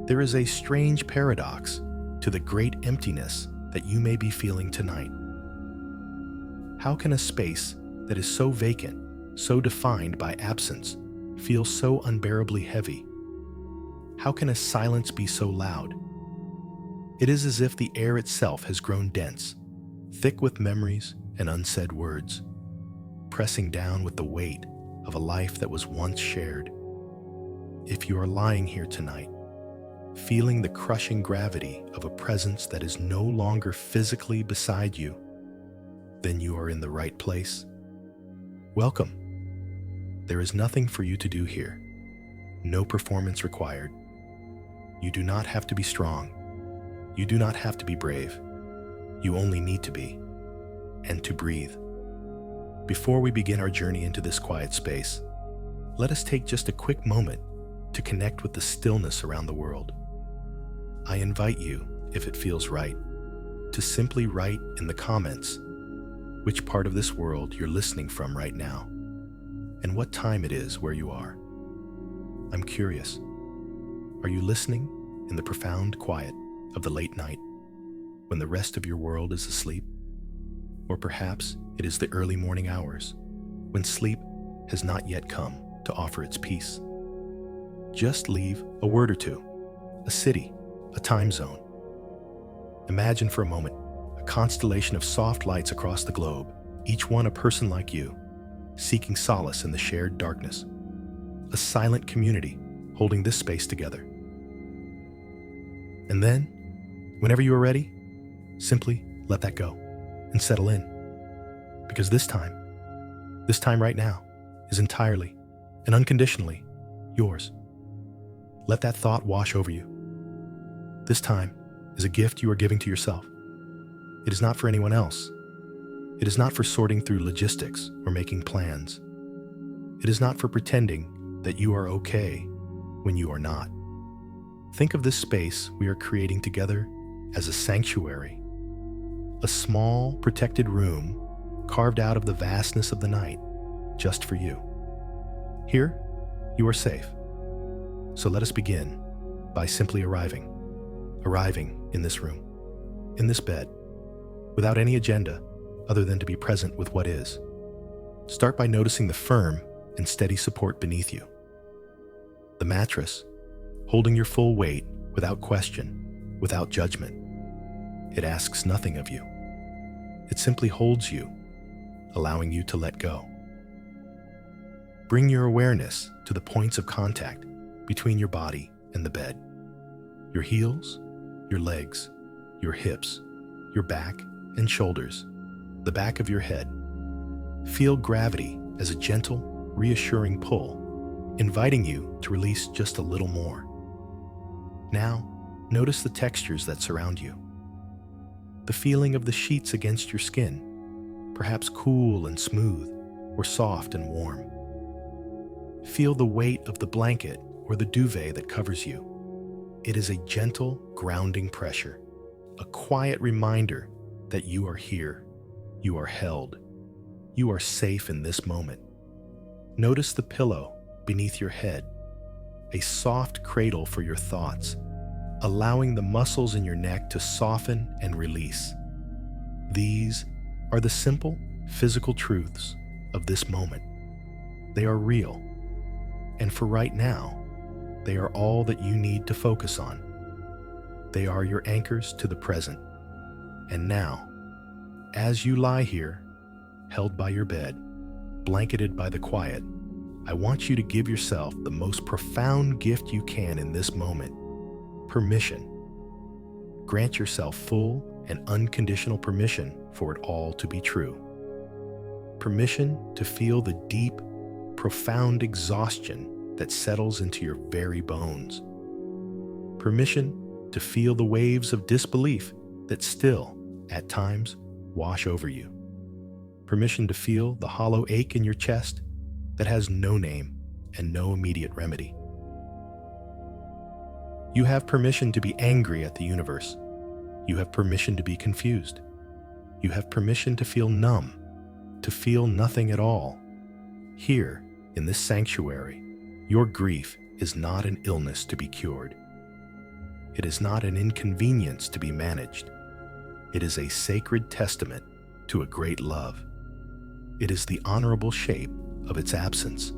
There is a strange paradox to the great emptiness that you may be feeling tonight. How can a space that is so vacant, so defined by absence, feel so unbearably heavy? How can a silence be so loud? It is as if the air itself has grown dense, thick with memories and unsaid words, pressing down with the weight of a life that was once shared. If you are lying here tonight, feeling the crushing gravity of a presence that is no longer physically beside you, then you are in the right place. Welcome. There is nothing for you to do here. No performance required. You do not have to be strong. You do not have to be brave. You only need to be, and to breathe. Before we begin our journey into this quiet space, let us take just a quick moment to connect with the stillness around the world. I invite you, if it feels right, to simply write in the comments which part of this world you're listening from right now, and what time it is where you are. I'm curious. Are you listening in the profound quiet of the late night, when the rest of your world is asleep? Or perhaps it is the early morning hours, when sleep has not yet come to offer its peace. Just leave a word or two, a city, a time zone. Imagine for a moment a constellation of soft lights across the globe, each one a person like you, seeking solace in the shared darkness. A silent community holding this space together. And then, whenever you are ready, simply let that go and settle in. Because this time right now, is entirely and unconditionally yours. Let that thought wash over you. This time is a gift you are giving to yourself. It is not for anyone else. It is not for sorting through logistics or making plans. It is not for pretending that you are okay when you are not. Think of this space we are creating together as a sanctuary, a small, protected room carved out of the vastness of the night, just for you. Here, you are safe. So let us begin by simply arriving in this room, in this bed, without any agenda other than to be present with what is. Start by noticing the firm and steady support beneath you. The mattress, holding your full weight without question, without judgment. It asks nothing of you. It simply holds you, allowing you to let go. Bring your awareness to the points of contact between your body and the bed. Your heels, your legs, your hips, your back and shoulders, the back of your head. Feel gravity as a gentle, reassuring pull, inviting you to release just a little more. Now, notice the textures that surround you. The feeling of the sheets against your skin, perhaps cool and smooth, or soft and warm. Feel the weight of the blanket or the duvet that covers you. It is a gentle, grounding pressure, a quiet reminder that you are here, you are held, you are safe in this moment. Notice the pillow beneath your head, a soft cradle for your thoughts, allowing the muscles in your neck to soften and release. These are the simple, physical truths of this moment. They are real, and for right now, they are all that you need to focus on. They are your anchors to the present. And now, as you lie here, held by your bed, blanketed by the quiet, I want you to give yourself the most profound gift you can in this moment: permission. Grant yourself full and unconditional permission for it all to be true. Permission to feel the deep, profound exhaustion that settles into your very bones. Permission to feel the waves of disbelief that still, at times, wash over you. Permission to feel the hollow ache in your chest that has no name and no immediate remedy. You have permission to be angry at the universe. You have permission to be confused. You have permission to feel numb, to feel nothing at all. Here, in this sanctuary, your grief is not an illness to be cured. It is not an inconvenience to be managed. It is a sacred testament to a great love. It is the honorable shape of its absence.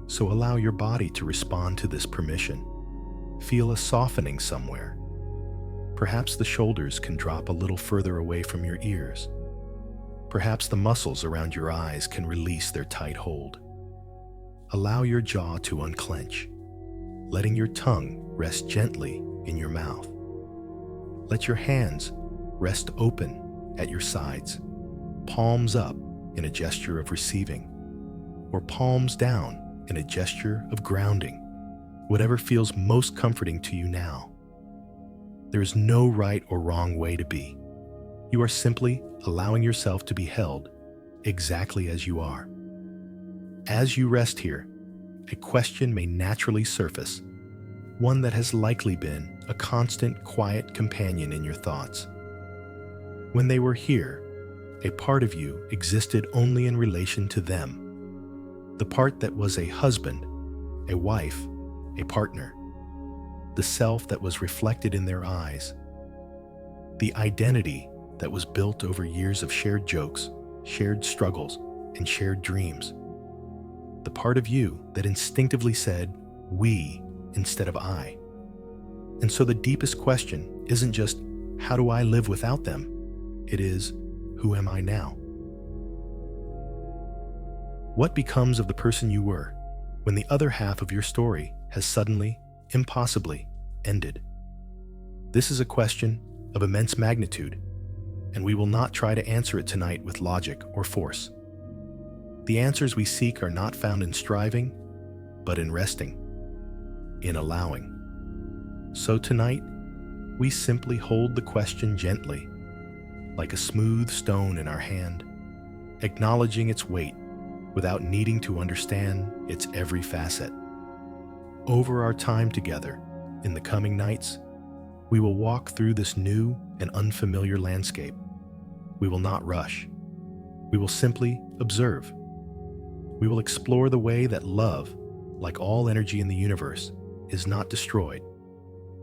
So allow your body to respond to this permission. Feel a softening somewhere. Perhaps the shoulders can drop a little further away from your ears. Perhaps the muscles around your eyes can release their tight hold. Allow your jaw to unclench, letting your tongue rest gently in your mouth. Let your hands rest open at your sides, palms up in a gesture of receiving, or palms down in a gesture of grounding, whatever feels most comforting to you now. There is no right or wrong way to be. You are simply allowing yourself to be held exactly as you are. As you rest here, a question may naturally surface, one that has likely been a constant, quiet companion in your thoughts. When they were here, a part of you existed only in relation to them. The part that was a husband, a wife, a partner. The self that was reflected in their eyes. The identity that was built over years of shared jokes, shared struggles, and shared dreams. The part of you that instinctively said, we, instead of I. And so the deepest question isn't just, how do I live without them? It is, who am I now? What becomes of the person you were when the other half of your story has suddenly, impossibly, ended? This is a question of immense magnitude, and we will not try to answer it tonight with logic or force. The answers we seek are not found in striving, but in resting, in allowing. So tonight, we simply hold the question gently, like a smooth stone in our hand, acknowledging its weight without needing to understand its every facet. Over our time together, in the coming nights, we will walk through this new and unfamiliar landscape. We will not rush. We will simply observe. We will explore the way that love, like all energy in the universe, is not destroyed,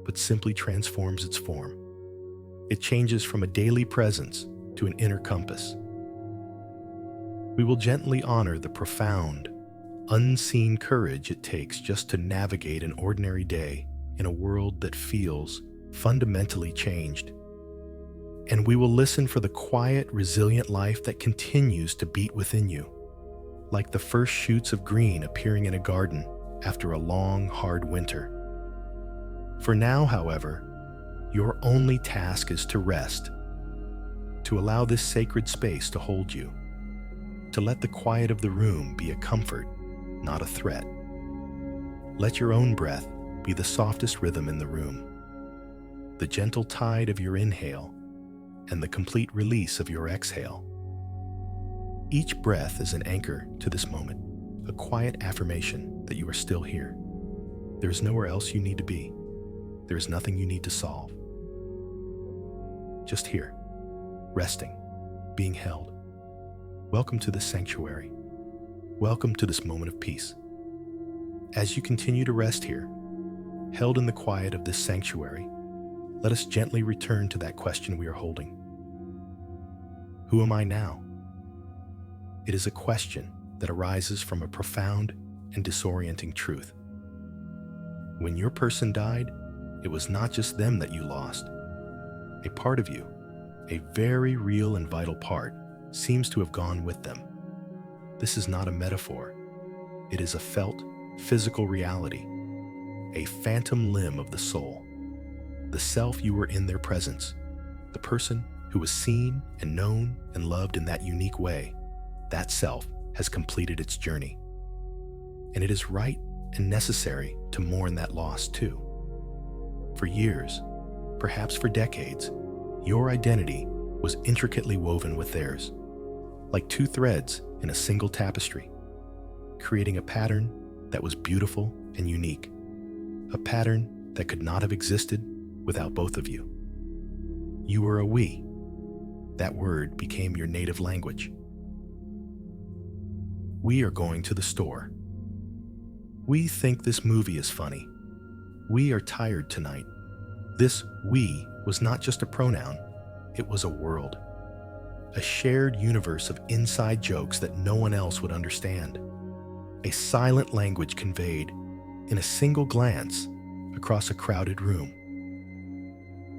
but simply transforms its form. It changes from a daily presence to an inner compass. We will gently honor the profound, unseen courage it takes just to navigate an ordinary day in a world that feels fundamentally changed. And we will listen for the quiet, resilient life that continues to beat within you, like the first shoots of green appearing in a garden after a long, hard winter. For now, however, your only task is to rest, to allow this sacred space to hold you, to let the quiet of the room be a comfort, not a threat. Let your own breath be the softest rhythm in the room, the gentle tide of your inhale, and the complete release of your exhale. Each breath is an anchor to this moment, a quiet affirmation that you are still here. There is nowhere else you need to be. There is nothing you need to solve. Just here, resting, being held. Welcome to this sanctuary. Welcome to this moment of peace. As you continue to rest here, held in the quiet of this sanctuary, let us gently return to that question we are holding. Who am I now? It is a question that arises from a profound and disorienting truth. When your person died, it was not just them that you lost. A part of you, a very real and vital part, seems to have gone with them. This is not a metaphor. It is a felt, physical reality, a phantom limb of the soul, the self you were in their presence, the person who was seen and known and loved in that unique way. That self has completed its journey. And it is right and necessary to mourn that loss too. For years, perhaps for decades, your identity was intricately woven with theirs, like two threads in a single tapestry, creating a pattern that was beautiful and unique, a pattern that could not have existed without both of you. You were a we. That word became your native language. We are going to the store. We think this movie is funny. We are tired tonight. This we was not just a pronoun, it was a world. A shared universe of inside jokes that no one else would understand. A silent language conveyed in a single glance across a crowded room.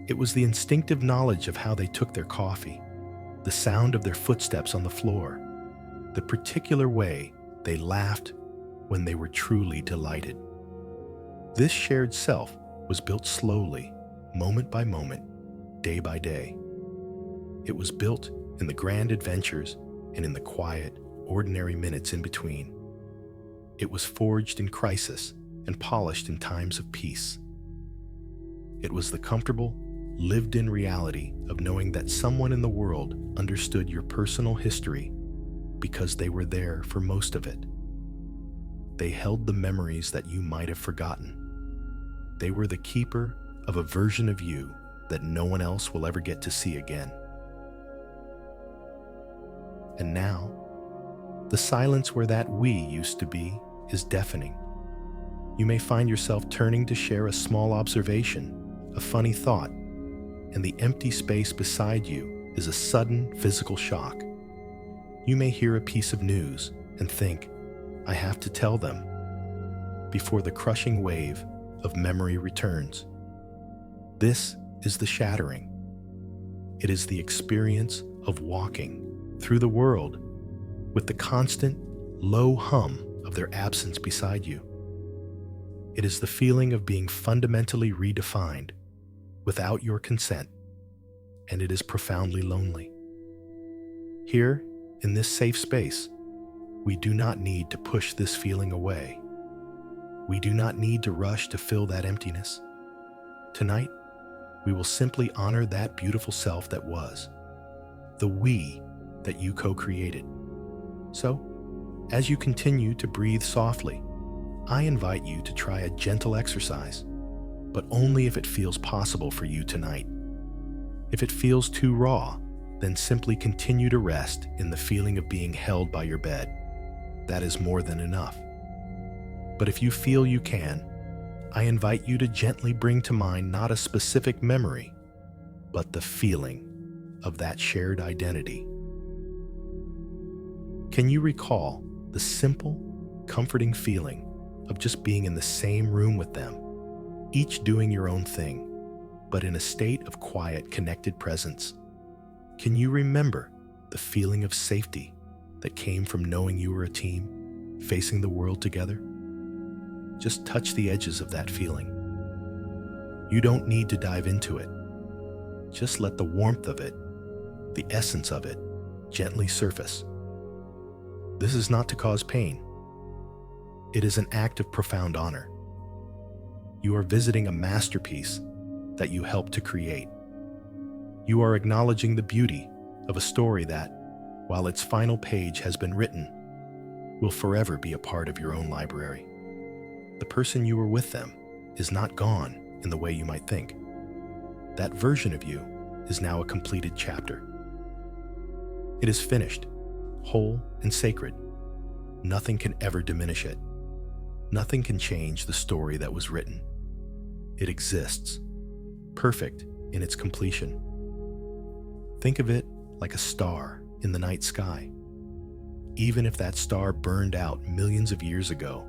It was the instinctive knowledge of how they took their coffee, the sound of their footsteps on the floor, the particular way they laughed when they were truly delighted. This shared self was built slowly, moment by moment, day by day. It was built in the grand adventures and in the quiet, ordinary minutes in between. It was forged in crisis and polished in times of peace. It was the comfortable, lived-in reality of knowing that someone in the world understood your personal history because they were there for most of it. They held the memories that you might have forgotten. They were the keeper of a version of you that no one else will ever get to see again. And now, the silence where that we used to be is deafening. You may find yourself turning to share a small observation, a funny thought, and the empty space beside you is a sudden physical shock. You may hear a piece of news and think, I have to tell them, before the crushing wave of memory returns. This is the shattering. It is the experience of walking through the world with the constant, low hum of their absence beside you. It is the feeling of being fundamentally redefined without your consent, and it is profoundly lonely. Here, in this safe space, we do not need to push this feeling away. We do not need to rush to fill that emptiness. Tonight, we will simply honor that beautiful self that was, the we that you co-created. So, as you continue to breathe softly, I invite you to try a gentle exercise, but only if it feels possible for you tonight. If it feels too raw, then simply continue to rest in the feeling of being held by your bed. That is more than enough. But if you feel you can, I invite you to gently bring to mind not a specific memory, but the feeling of that shared identity. Can you recall the simple, comforting feeling of just being in the same room with them, each doing your own thing, but in a state of quiet, connected presence? Can you remember the feeling of safety that came from knowing you were a team, facing the world together? Just touch the edges of that feeling. You don't need to dive into it. Just let the warmth of it, the essence of it, gently surface. This is not to cause pain. It is an act of profound honor. You are visiting a masterpiece that you helped to create. You are acknowledging the beauty of a story that, while its final page has been written, will forever be a part of your own library. The person you were with them is not gone in the way you might think. That version of you is now a completed chapter. It is finished, whole and sacred. Nothing can ever diminish it. Nothing can change the story that was written. It exists, perfect in its completion. Think of it like a star in the night sky. Even if that star burned out millions of years ago,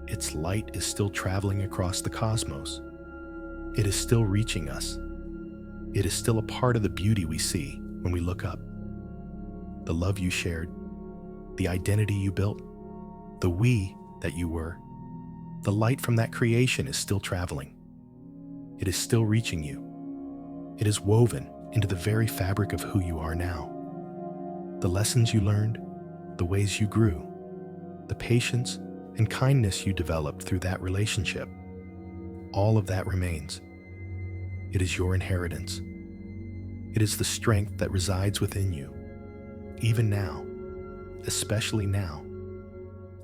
its light is still traveling across the cosmos. It is still reaching us. It is still a part of the beauty we see when we look up. The love you shared, the identity you built, the we that you were, the light from that creation is still traveling. It is still reaching you. It is woven into the very fabric of who you are now. The lessons you learned, the ways you grew, the patience and kindness you developed through that relationship, all of that remains. It is your inheritance. It is the strength that resides within you, even now, especially now.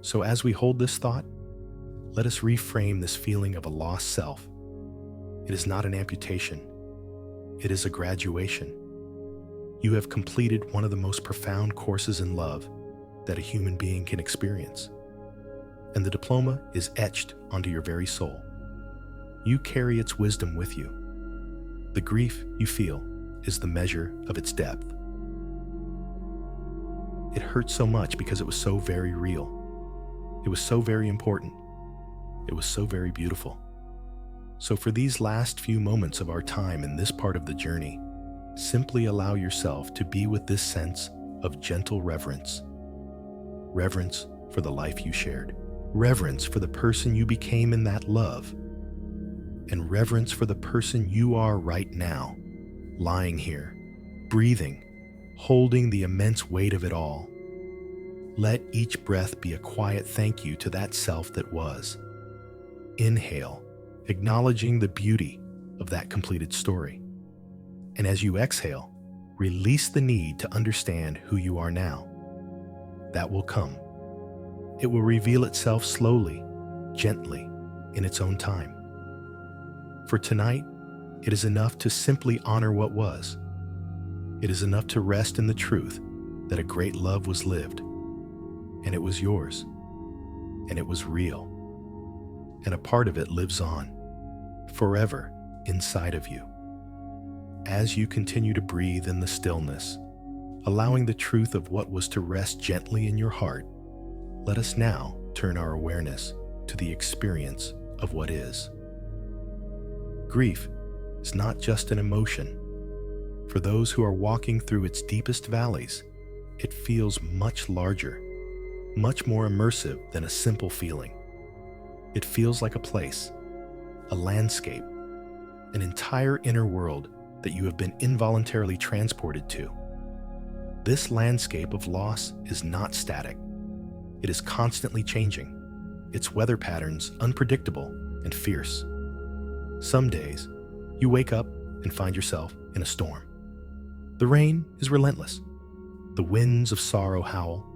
So as we hold this thought, let us reframe this feeling of a lost self. It is not an amputation. It is a graduation. You have completed one of the most profound courses in love that a human being can experience. And the diploma is etched onto your very soul. You carry its wisdom with you. The grief you feel is the measure of its depth. It hurts so much because it was so very real. It was so very important. It was so very beautiful. So for these last few moments of our time in this part of the journey, simply allow yourself to be with this sense of gentle reverence. Reverence for the life you shared. Reverence for the person you became in that love. And reverence for the person you are right now, lying here, breathing, holding the immense weight of it all. Let each breath be a quiet thank you to that self that was. Inhale, acknowledging the beauty of that completed story. And as you exhale, release the need to understand who you are now. That will come. It will reveal itself slowly, gently, in its own time. For tonight, it is enough to simply honor what was. It is enough to rest in the truth that a great love was lived, and it was yours, and it was real, and a part of it lives on, forever inside of you. As you continue to breathe in the stillness, allowing the truth of what was to rest gently in your heart, let us now turn our awareness to the experience of what is. Grief is not just an emotion. For those who are walking through its deepest valleys, it feels much larger, much more immersive than a simple feeling. It feels like a place, a landscape, an entire inner world that you have been involuntarily transported to. This landscape of loss is not static. It is constantly changing, its weather patterns unpredictable and fierce. Some days, you wake up and find yourself in a storm. The rain is relentless. The winds of sorrow howl,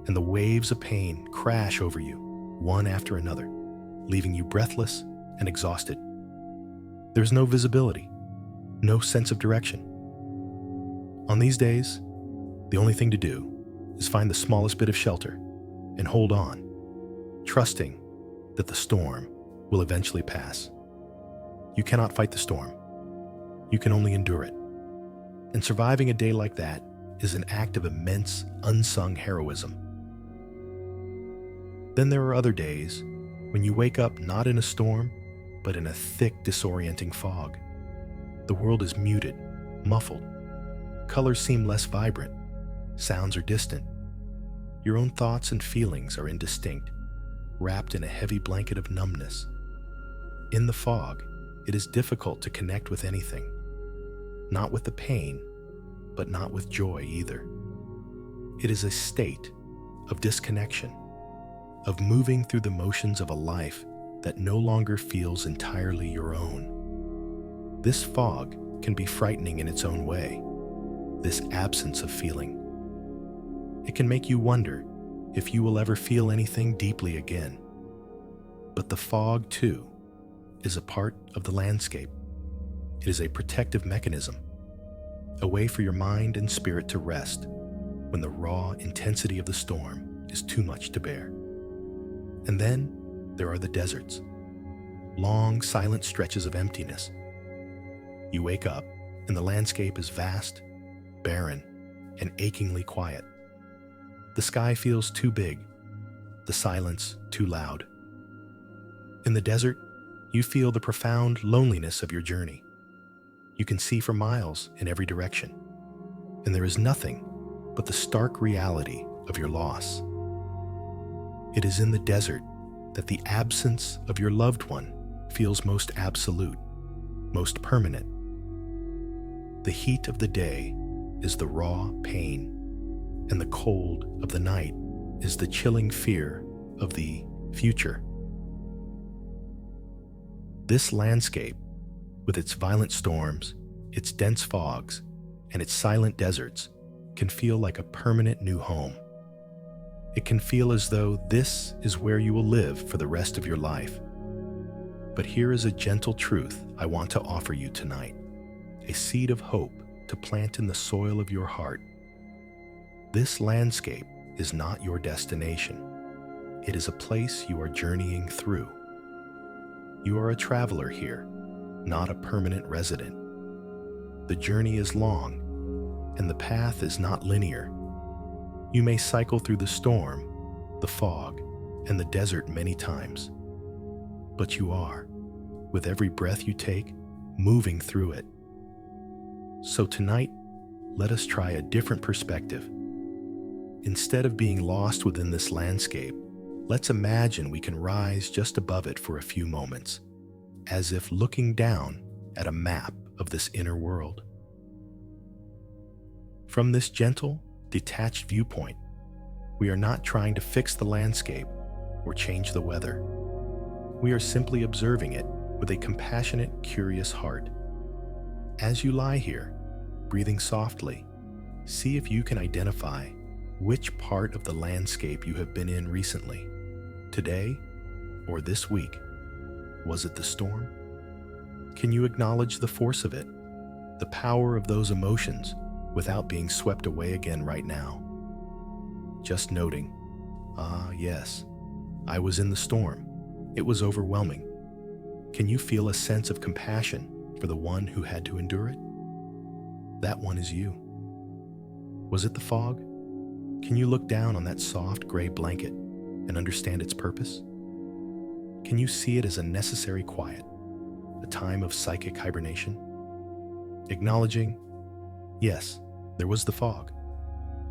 and the waves of pain crash over you, one after another, leaving you breathless and exhausted. There's no visibility, no sense of direction. On these days, the only thing to do is find the smallest bit of shelter and hold on, trusting that the storm will eventually pass. You cannot fight the storm. You can only endure it. And surviving a day like that is an act of immense, unsung heroism. Then there are other days when you wake up not in a storm, but in a thick, disorienting fog. The world is muted, muffled. Colors seem less vibrant. Sounds are distant. Your own thoughts and feelings are indistinct, wrapped in a heavy blanket of numbness. In the fog, it is difficult to connect with anything. Not with the pain, but not with joy either. It is a state of disconnection, of moving through the motions of a life that no longer feels entirely your own. This fog can be frightening in its own way, this absence of feeling. It can make you wonder if you will ever feel anything deeply again. But the fog, too, is a part of the landscape. It is a protective mechanism, a way for your mind and spirit to rest when the raw intensity of the storm is too much to bear. And then there are the deserts, long, silent stretches of emptiness. You wake up and the landscape is vast, barren, and achingly quiet. The sky feels too big, the silence too loud. In the desert, you feel the profound loneliness of your journey. You can see for miles in every direction, and there is nothing but the stark reality of your loss. It is in the desert that the absence of your loved one feels most absolute, most permanent. The heat of the day is the raw pain, and the cold of the night is the chilling fear of the future. This landscape, with its violent storms, its dense fogs, and its silent deserts, can feel like a permanent new home. It can feel as though this is where you will live for the rest of your life. But here is a gentle truth I want to offer you tonight, a seed of hope to plant in the soil of your heart. This landscape is not your destination. It is a place you are journeying through. You are a traveler here, not a permanent resident. The journey is long, and the path is not linear. You may cycle through the storm, the fog, and the desert many times. But you are, with every breath you take, moving through it. So tonight, let us try a different perspective. Instead of being lost within this landscape, let's imagine we can rise just above it for a few moments, as if looking down at a map of this inner world. From this gentle, detached viewpoint, we are not trying to fix the landscape or change the weather. We are simply observing it with a compassionate, curious heart. As you lie here, breathing softly, see if you can identify which part of the landscape you have been in recently, today or this week. Was it the storm? Can you acknowledge the force of it, the power of those emotions, without being swept away again right now? Just noting, yes, I was in the storm. It was overwhelming. Can you feel a sense of compassion for the one who had to endure it? That one is you. Was it the fog? Can you look down on that soft gray blanket and understand its purpose? Can you see it as a necessary quiet, a time of psychic hibernation? Acknowledging, yes, there was the fog.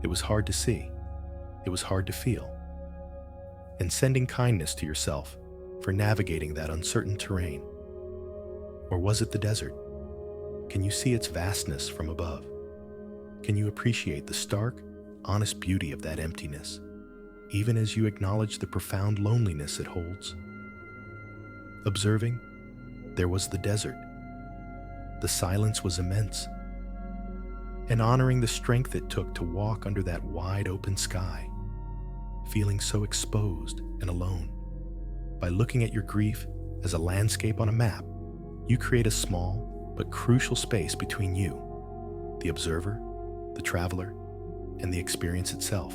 It was hard to see. It was hard to feel. And sending kindness to yourself for navigating that uncertain terrain. Or was it the desert? Can you see its vastness from above? Can you appreciate the stark, honest beauty of that emptiness, even as you acknowledge the profound loneliness it holds? Observing, there was the desert. The silence was immense. And honoring the strength it took to walk under that wide open sky, feeling so exposed and alone. By looking at your grief as a landscape on a map, you create a small but crucial space between you, the observer, the traveler, and the experience itself.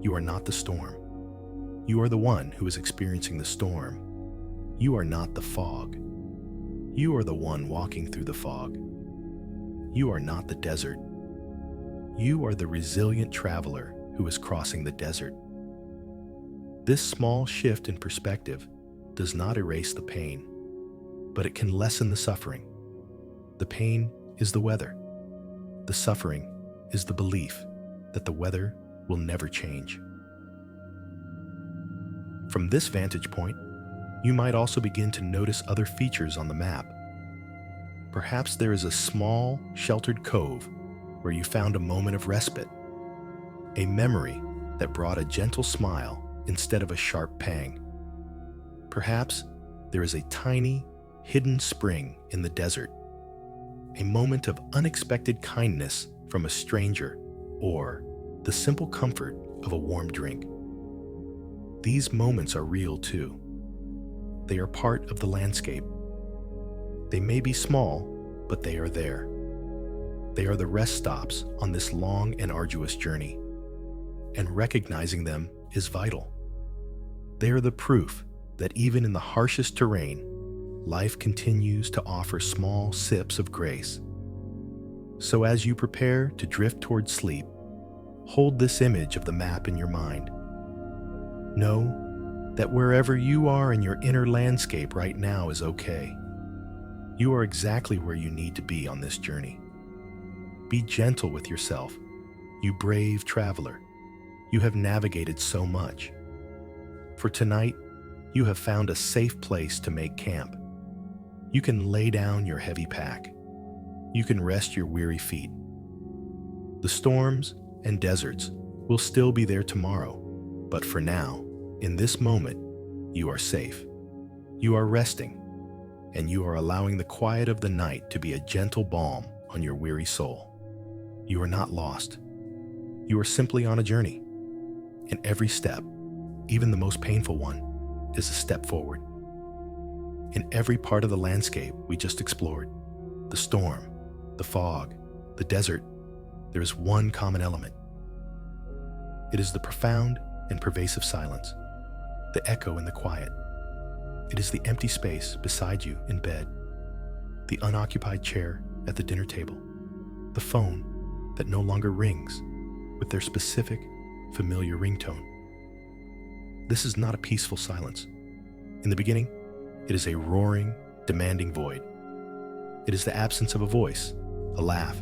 You are not the storm. You are the one who is experiencing the storm. You are not the fog. You are the one walking through the fog. You are not the desert. You are the resilient traveler who is crossing the desert. This small shift in perspective does not erase the pain, but it can lessen the suffering. The pain is the weather. The suffering is the belief that the weather will never change. From this vantage point, you might also begin to notice other features on the map. Perhaps there is a small, sheltered cove where you found a moment of respite, a memory that brought a gentle smile instead of a sharp pang. Perhaps there is a tiny, hidden spring in the desert, a moment of unexpected kindness from a stranger, or the simple comfort of a warm drink. These moments are real too. They are part of the landscape. They may be small, but they are there. They are the rest stops on this long and arduous journey, and recognizing them is vital. They are the proof that even in the harshest terrain, life continues to offer small sips of grace. So as you prepare to drift towards sleep, hold this image of the map in your mind. Know that wherever you are in your inner landscape right now is okay. You are exactly where you need to be on this journey. Be gentle with yourself, you brave traveler. You have navigated so much. For tonight, you have found a safe place to make camp. You can lay down your heavy pack. You can rest your weary feet. The storms and deserts will still be there tomorrow, but for now, in this moment, you are safe. You are resting, and you are allowing the quiet of the night to be a gentle balm on your weary soul. You are not lost. You are simply on a journey, and every step, even the most painful one, is a step forward. In every part of the landscape we just explored, the storm, the fog, the desert, there is one common element. It is the profound and pervasive silence, the echo in the quiet. It is the empty space beside you in bed, the unoccupied chair at the dinner table, the phone that no longer rings with their specific, familiar ringtone. This is not a peaceful silence. In the beginning, it is a roaring, demanding void. It is the absence of a voice, a laugh,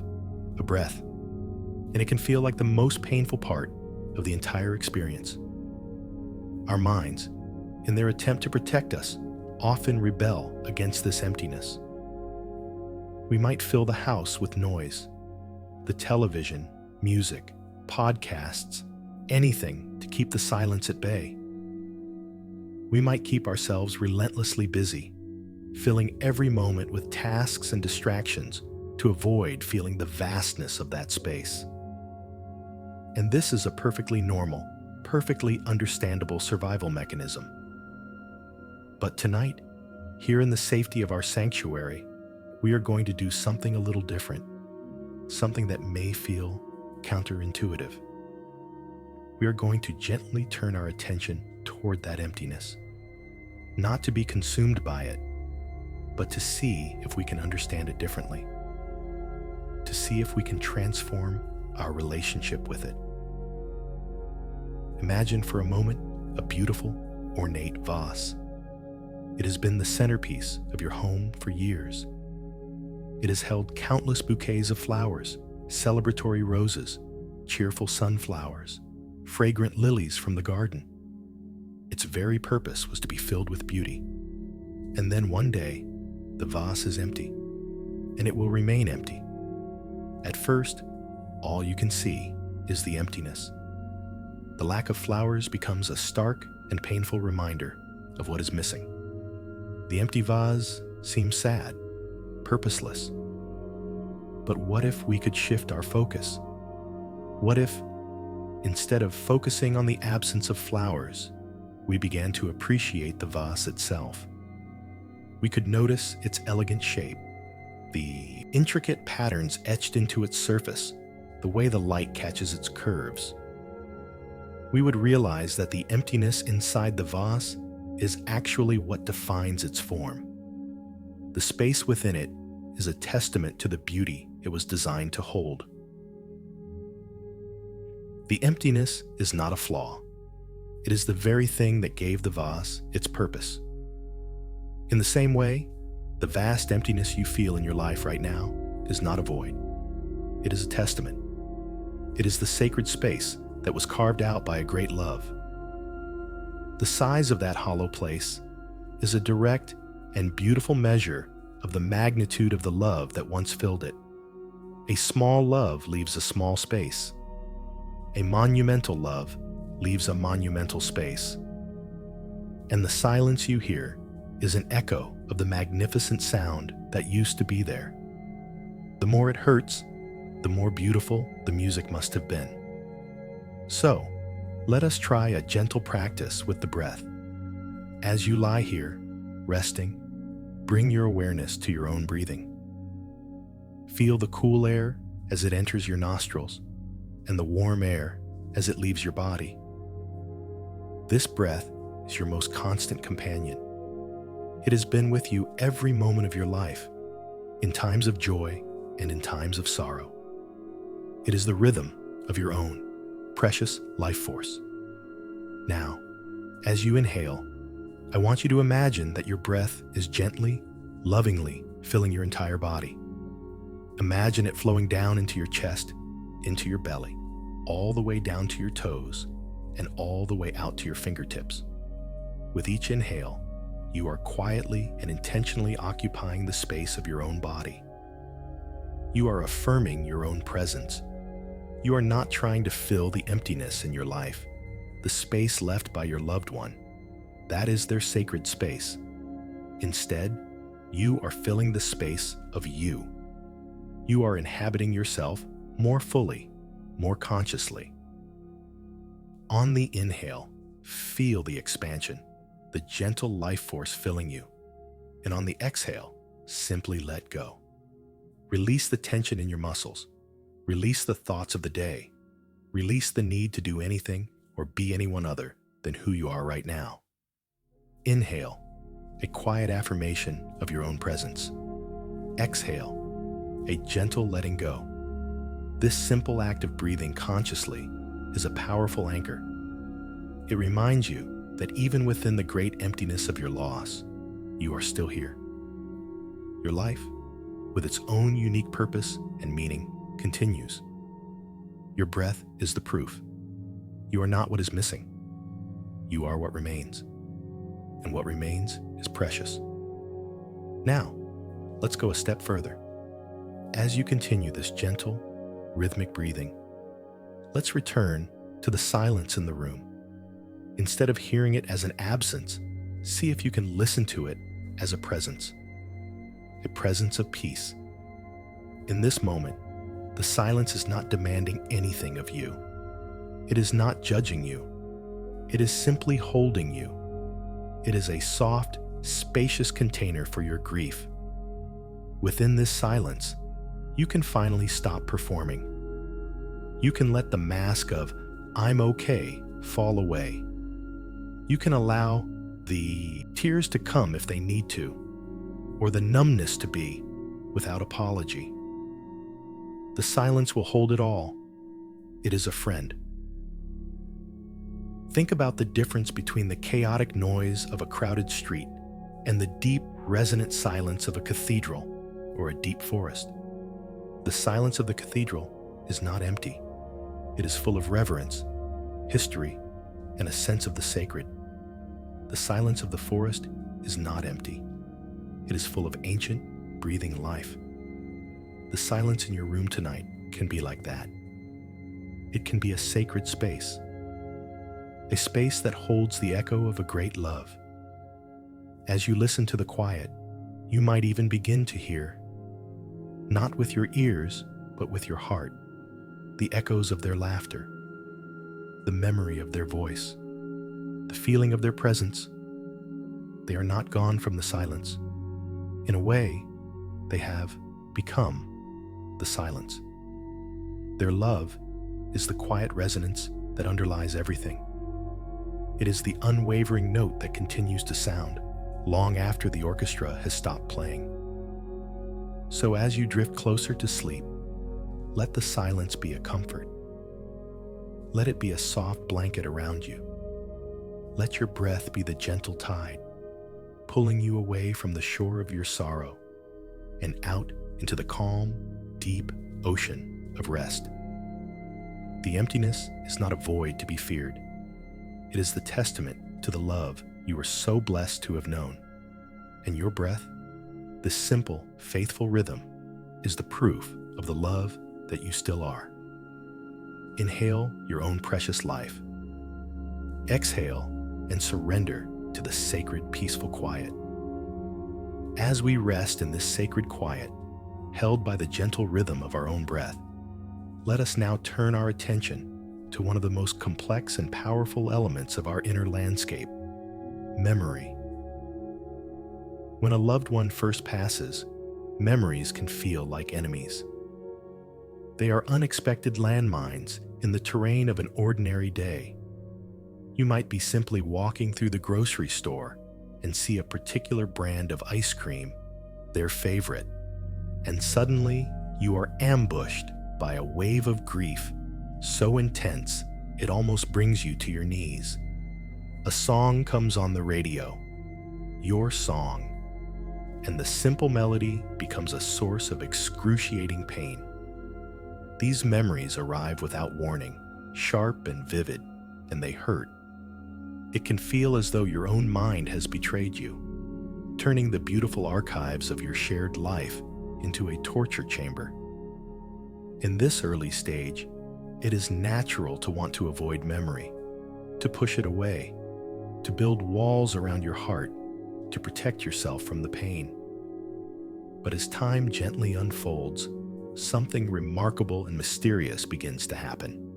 a breath, and it can feel like the most painful part of the entire experience. Our minds, in their attempt to protect us, often rebel against this emptiness. We might fill the house with noise, the television, music, podcasts, anything to keep the silence at bay. We might keep ourselves relentlessly busy, filling every moment with tasks and distractions to avoid feeling the vastness of that space. And this is a perfectly normal, perfectly understandable survival mechanism. But tonight, here in the safety of our sanctuary, we are going to do something a little different, something that may feel counterintuitive. We are going to gently turn our attention toward that emptiness, not to be consumed by it, but to see if we can understand it differently, to see if we can transform our relationship with it. Imagine for a moment a beautiful, ornate vase. It has been the centerpiece of your home for years. It has held countless bouquets of flowers, celebratory roses, cheerful sunflowers, fragrant lilies from the garden. Its very purpose was to be filled with beauty. And then one day, the vase is empty, and it will remain empty. At first, all you can see is the emptiness. The lack of flowers becomes a stark and painful reminder of what is missing. The empty vase seems sad, purposeless. But what if we could shift our focus? What if, instead of focusing on the absence of flowers, we began to appreciate the vase itself? We could notice its elegant shape, the intricate patterns etched into its surface, the way the light catches its curves. We would realize that the emptiness inside the vase is actually what defines its form. The space within it is a testament to the beauty it was designed to hold. The emptiness is not a flaw. It is the very thing that gave the vase its purpose. In the same way, the vast emptiness you feel in your life right now is not a void. It is a testament. It is the sacred space that was carved out by a great love. The size of that hollow place is a direct and beautiful measure of the magnitude of the love that once filled it. A small love leaves a small space. A monumental love leaves a monumental space. And the silence you hear is an echo of the magnificent sound that used to be there. The more it hurts, the more beautiful the music must have been. So, let us try a gentle practice with the breath. As you lie here, resting, bring your awareness to your own breathing. Feel the cool air as it enters your nostrils and the warm air as it leaves your body. This breath is your most constant companion. It has been with you every moment of your life, in times of joy and in times of sorrow. It is the rhythm of your own precious life force. Now, as you inhale, I want you to imagine that your breath is gently, lovingly filling your entire body. Imagine it flowing down into your chest, into your belly, all the way down to your toes, and all the way out to your fingertips. With each inhale, you are quietly and intentionally occupying the space of your own body. You are affirming your own presence. You are not trying to fill the emptiness in your life, the space left by your loved one. That is their sacred space. Instead, you are filling the space of you. You are inhabiting yourself more fully, more consciously. On the inhale, feel the expansion, the gentle life force filling you. And on the exhale, simply let go. Release the tension in your muscles. Release the thoughts of the day. Release the need to do anything or be anyone other than who you are right now. Inhale, a quiet affirmation of your own presence. Exhale, a gentle letting go. This simple act of breathing consciously is a powerful anchor. It reminds you that even within the great emptiness of your loss, you are still here. Your life, with its own unique purpose and meaning, continues. Your breath is the proof. You are not what is missing. You are what remains. And what remains is precious. Now, let's go a step further. As you continue this gentle, rhythmic breathing, let's return to the silence in the room. Instead of hearing it as an absence, see if you can listen to it as a presence of peace. In this moment, the silence is not demanding anything of you. It is not judging you. It is simply holding you. It is a soft, spacious container for your grief. Within this silence, you can finally stop performing. You can let the mask of "I'm okay" fall away. You can allow the tears to come if they need to, or the numbness to be without apology. The silence will hold it all. It is a friend. Think about the difference between the chaotic noise of a crowded street and the deep, resonant silence of a cathedral or a deep forest. The silence of the cathedral is not empty. It is full of reverence, history, and a sense of the sacred. The silence of the forest is not empty. It is full of ancient, breathing life. The silence in your room tonight can be like that. It can be a sacred space, a space that holds the echo of a great love. As you listen to the quiet, you might even begin to hear, not with your ears, but with your heart, the echoes of their laughter, the memory of their voice, the feeling of their presence. They are not gone from the silence. In a way, they have become the silence. Their love is the quiet resonance that underlies everything. It is the unwavering note that continues to sound long after the orchestra has stopped playing. So as you drift closer to sleep, let the silence be a comfort. Let it be a soft blanket around you. Let your breath be the gentle tide, pulling you away from the shore of your sorrow and out into the calm, deep ocean of rest. The emptiness is not a void to be feared. It is the testament to the love you are so blessed to have known. And your breath, this simple, faithful rhythm, is the proof of the love that you still are. Inhale your own precious life. Exhale and surrender to the sacred, peaceful quiet. As we rest in this sacred quiet, held by the gentle rhythm of our own breath, let us now turn our attention to one of the most complex and powerful elements of our inner landscape, memory. When a loved one first passes, memories can feel like enemies. They are unexpected landmines in the terrain of an ordinary day. You might be simply walking through the grocery store and see a particular brand of ice cream, their favorite, and suddenly you are ambushed by a wave of grief so intense it almost brings you to your knees. A song comes on the radio, your song, and the simple melody becomes a source of excruciating pain. These memories arrive without warning, sharp and vivid, and they hurt. It can feel as though your own mind has betrayed you, turning the beautiful archives of your shared life into a torture chamber. In this early stage, it is natural to want to avoid memory, to push it away, to build walls around your heart, to protect yourself from the pain. But as time gently unfolds, something remarkable and mysterious begins to happen.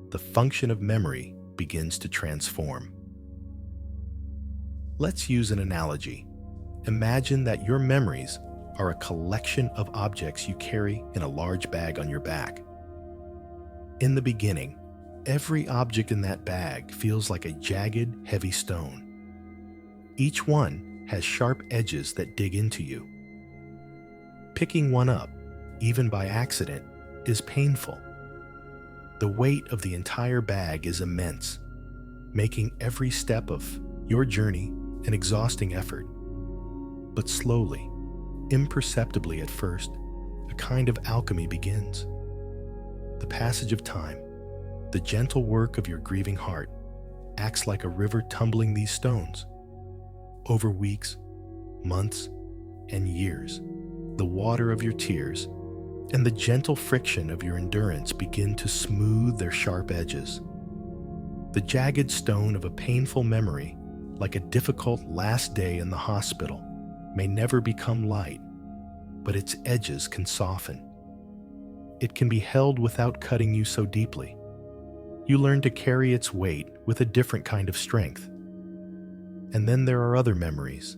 The function of memory begins to transform. Let's use an analogy. Imagine that your memories are a collection of objects you carry in a large bag on your back. In the beginning, every object in that bag feels like a jagged, heavy stone. Each one has sharp edges that dig into you. Picking one up, even by accident, is painful. The weight of the entire bag is immense, making every step of your journey an exhausting effort. But slowly, imperceptibly at first, a kind of alchemy begins. The passage of time, the gentle work of your grieving heart, acts like a river tumbling these stones. Over weeks, months, and years, the water of your tears and the gentle friction of your endurance begin to smooth their sharp edges. The jagged stone of a painful memory, like a difficult last day in the hospital, may never become light, but its edges can soften. It can be held without cutting you so deeply. You learn to carry its weight with a different kind of strength. And then there are other memories,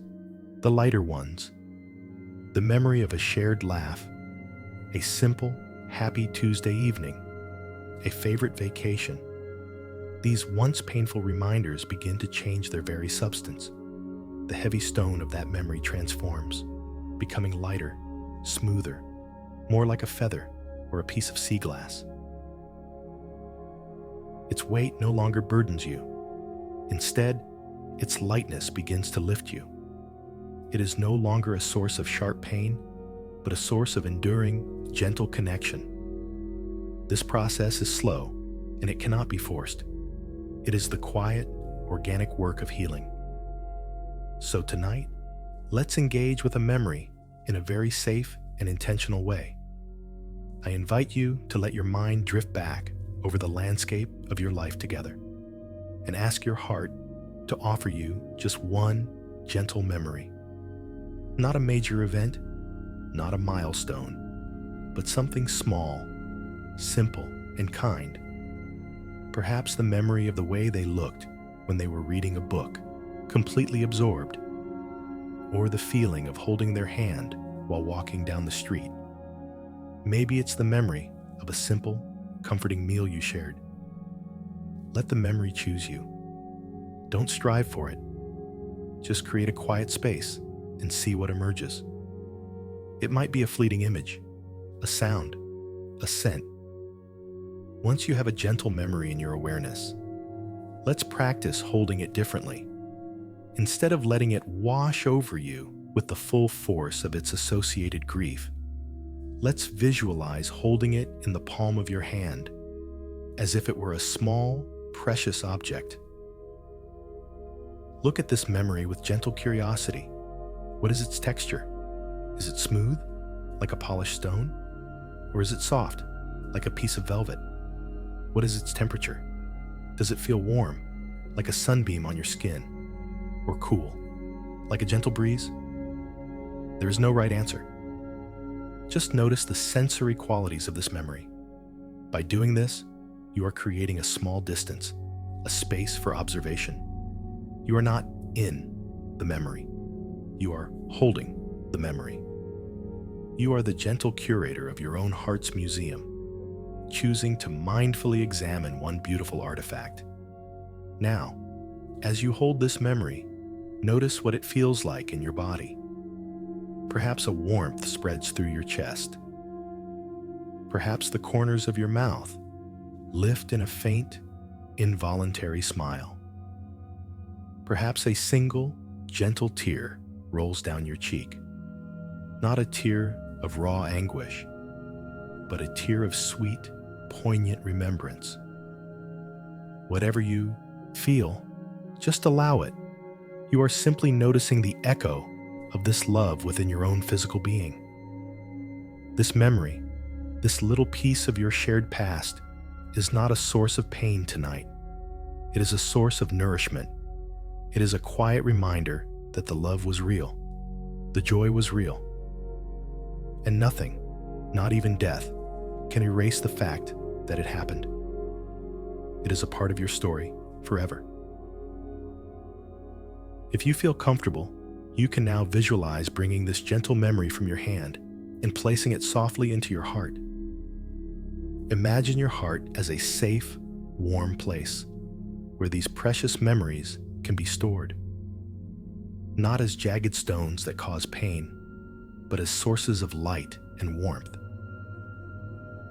the lighter ones. The memory of a shared laugh, a simple, happy Tuesday evening, a favorite vacation. These once painful reminders begin to change their very substance. The heavy stone of that memory transforms, becoming lighter, smoother, more like a feather or a piece of sea glass. Its weight no longer burdens you. Instead, its lightness begins to lift you. It is no longer a source of sharp pain, but a source of enduring, gentle connection. This process is slow, and it cannot be forced. It is the quiet, organic work of healing. So tonight, let's engage with a memory in a very safe and intentional way. I invite you to let your mind drift back over the landscape of your life together, and ask your heart to offer you just one gentle memory. Not a major event, not a milestone, but something small, simple, and kind. Perhaps the memory of the way they looked when they were reading a book, completely absorbed, or the feeling of holding their hand while walking down the street. Maybe it's the memory of a simple, comforting meal you shared. Let the memory choose you. Don't strive for it. Just create a quiet space and see what emerges. It might be a fleeting image, a sound, a scent. Once you have a gentle memory in your awareness, let's practice holding it differently. Instead of letting it wash over you with the full force of its associated grief, let's visualize holding it in the palm of your hand, as if it were a small, precious object. Look at this memory with gentle curiosity. What is its texture? Is it smooth, like a polished stone? Or is it soft, like a piece of velvet? What is its temperature? Does it feel warm, like a sunbeam on your skin? Or cool, like a gentle breeze? There is no right answer. Just notice the sensory qualities of this memory. By doing this, you are creating a small distance, a space for observation. You are not in the memory. You are holding the memory. You are the gentle curator of your own heart's museum, choosing to mindfully examine one beautiful artifact. Now, as you hold this memory, notice what it feels like in your body. Perhaps a warmth spreads through your chest. Perhaps the corners of your mouth lift in a faint, involuntary smile. Perhaps a single, gentle tear rolls down your cheek. Not a tear of raw anguish, but a tear of sweet, poignant remembrance. Whatever you feel, just allow it. You are simply noticing the echo of this love within your own physical being. This memory, this little piece of your shared past, is not a source of pain tonight. It is a source of nourishment. It is a quiet reminder that the love was real, the joy was real, and nothing, not even death, can erase the fact that it happened. It is a part of your story forever. If you feel comfortable, you can now visualize bringing this gentle memory from your hand and placing it softly into your heart. Imagine your heart as a safe, warm place where these precious memories can be stored. Not as jagged stones that cause pain, but as sources of light and warmth.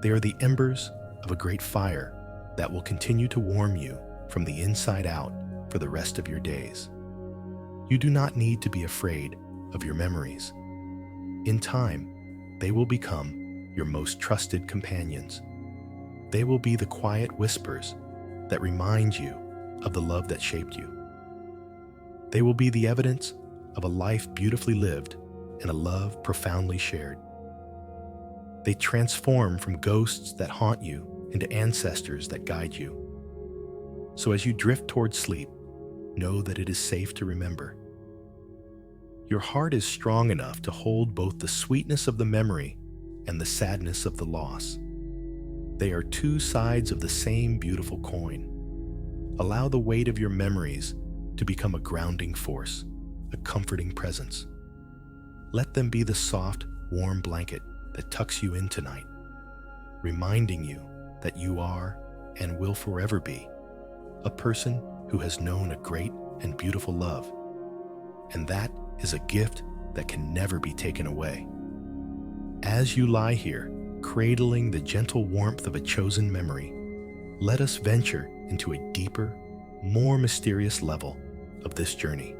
They are the embers of a great fire that will continue to warm you from the inside out for the rest of your days. You do not need to be afraid of your memories. In time, they will become your most trusted companions. They will be the quiet whispers that remind you of the love that shaped you. They will be the evidence of a life beautifully lived and a love profoundly shared. They transform from ghosts that haunt you into ancestors that guide you. So as you drift towards sleep, know that it is safe to remember. Your heart is strong enough to hold both the sweetness of the memory and the sadness of the loss. They are two sides of the same beautiful coin. Allow the weight of your memories to become a grounding force, a comforting presence. Let them be the soft, warm blanket that tucks you in tonight, reminding you that you are and will forever be a person who has known a great and beautiful love. And that is a gift that can never be taken away. As you lie here, cradling the gentle warmth of a chosen memory, let us venture into a deeper, more mysterious level of this journey.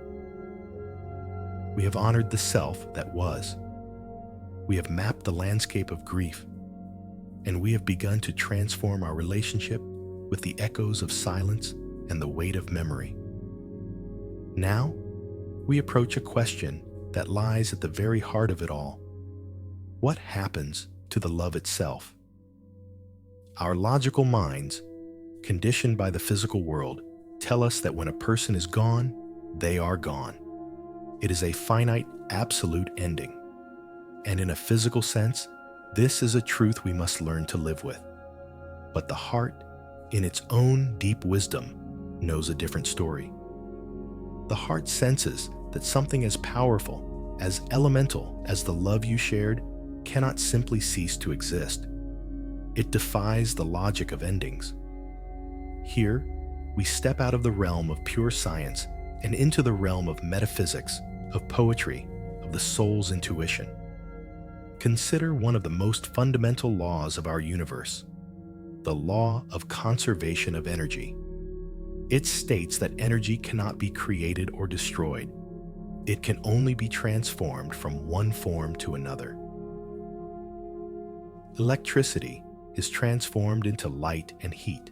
We have honored the self that was. We have mapped the landscape of grief, and we have begun to transform our relationship with the echoes of silence and the weight of memory. Now, we approach a question that lies at the very heart of it all. What happens to the love itself? Our logical minds, conditioned by the physical world, tell us that when a person is gone, they are gone. It is a finite, absolute ending. And in a physical sense, this is a truth we must learn to live with. But the heart, in its own deep wisdom, knows a different story. The heart senses that something as powerful, as elemental as the love you shared cannot simply cease to exist. It defies the logic of endings. Here, we step out of the realm of pure science and into the realm of metaphysics, of poetry, of the soul's intuition. Consider one of the most fundamental laws of our universe, the law of conservation of energy. It states that energy cannot be created or destroyed. It can only be transformed from one form to another. Electricity is transformed into light and heat.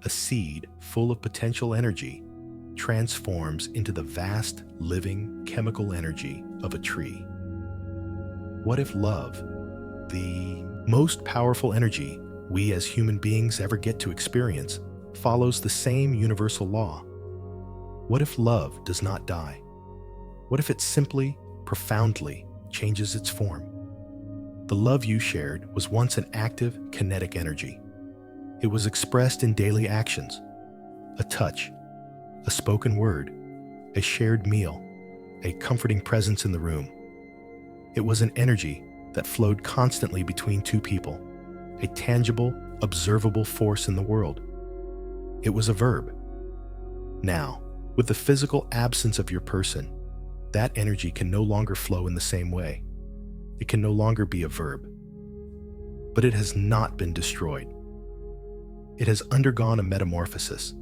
A seed full of potential energy transforms into the vast, living, chemical energy of a tree. What if love, the most powerful energy we as human beings ever get to experience, follows the same universal law? What if love does not die? What if it simply, profoundly changes its form? The love you shared was once an active, kinetic energy. It was expressed in daily actions, a touch, a spoken word, a shared meal, a comforting presence in the room. It was an energy that flowed constantly between two people, a tangible, observable force in the world. It was a verb. Now, with the physical absence of your person, that energy can no longer flow in the same way. It can no longer be a verb. But it has not been destroyed. It has undergone a metamorphosis.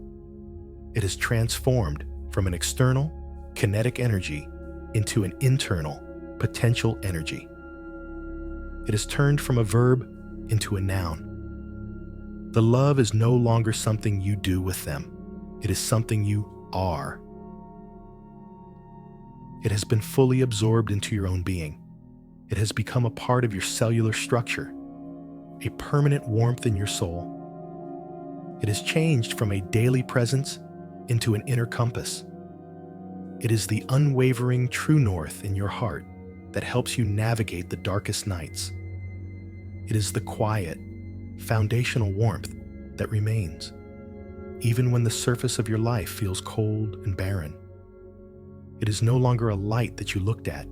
It has transformed from an external, kinetic energy into an internal, potential energy. It has turned from a verb into a noun. The love is no longer something you do with them. It is something you are. It has been fully absorbed into your own being. It has become a part of your cellular structure, a permanent warmth in your soul. It has changed from a daily presence into an inner compass. It is the unwavering true north in your heart that helps you navigate the darkest nights. It is the quiet, foundational warmth that remains, even when the surface of your life feels cold and barren. It is no longer a light that you looked at.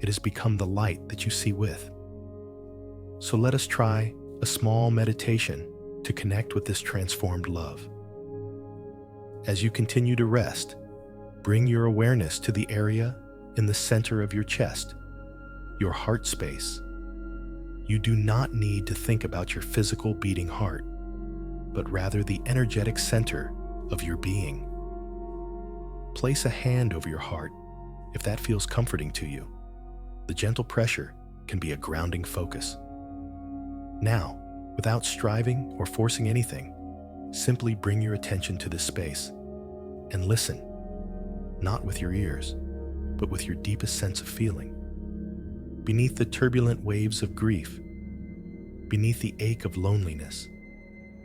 It has become the light that you see with. So let us try a small meditation to connect with this transformed love. As you continue to rest, bring your awareness to the area in the center of your chest your heart space. You do not need to think about your physical beating heart, but rather the energetic center of your being. Place a hand over your heart if that feels comforting to you. The gentle pressure can be a grounding focus. Now, without striving or forcing anything, simply bring your attention to this space and listen, not with your ears, but with your deepest sense of feeling. Beneath the turbulent waves of grief, beneath the ache of loneliness,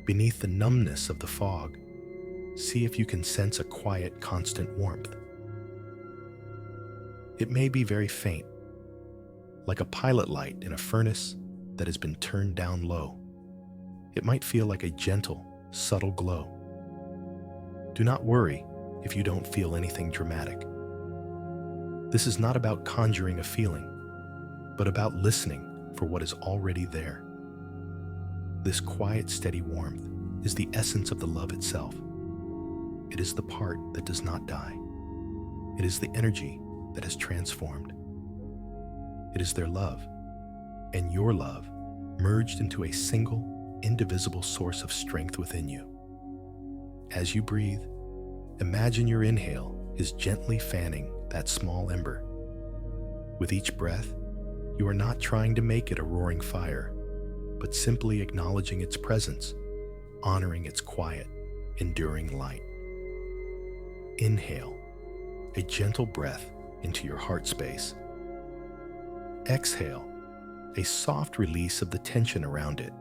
beneath the numbness of the fog, see if you can sense a quiet, constant warmth. It may be very faint, like a pilot light in a furnace that has been turned down low. It might feel like a gentle, subtle glow. Do not worry if you don't feel anything dramatic. This is not about conjuring a feeling, but about listening for what is already there. This quiet, steady warmth is the essence of the love itself. It is the part that does not die. It is the energy that has transformed. It is their love and your love merged into a single, indivisible source of strength within you. As you breathe, imagine your inhale is gently fanning that small ember. With each breath, you are not trying to make it a roaring fire, but simply acknowledging its presence, honoring its quiet, enduring light. Inhale, a gentle breath into your heart space. Exhale, a soft release of the tension around it.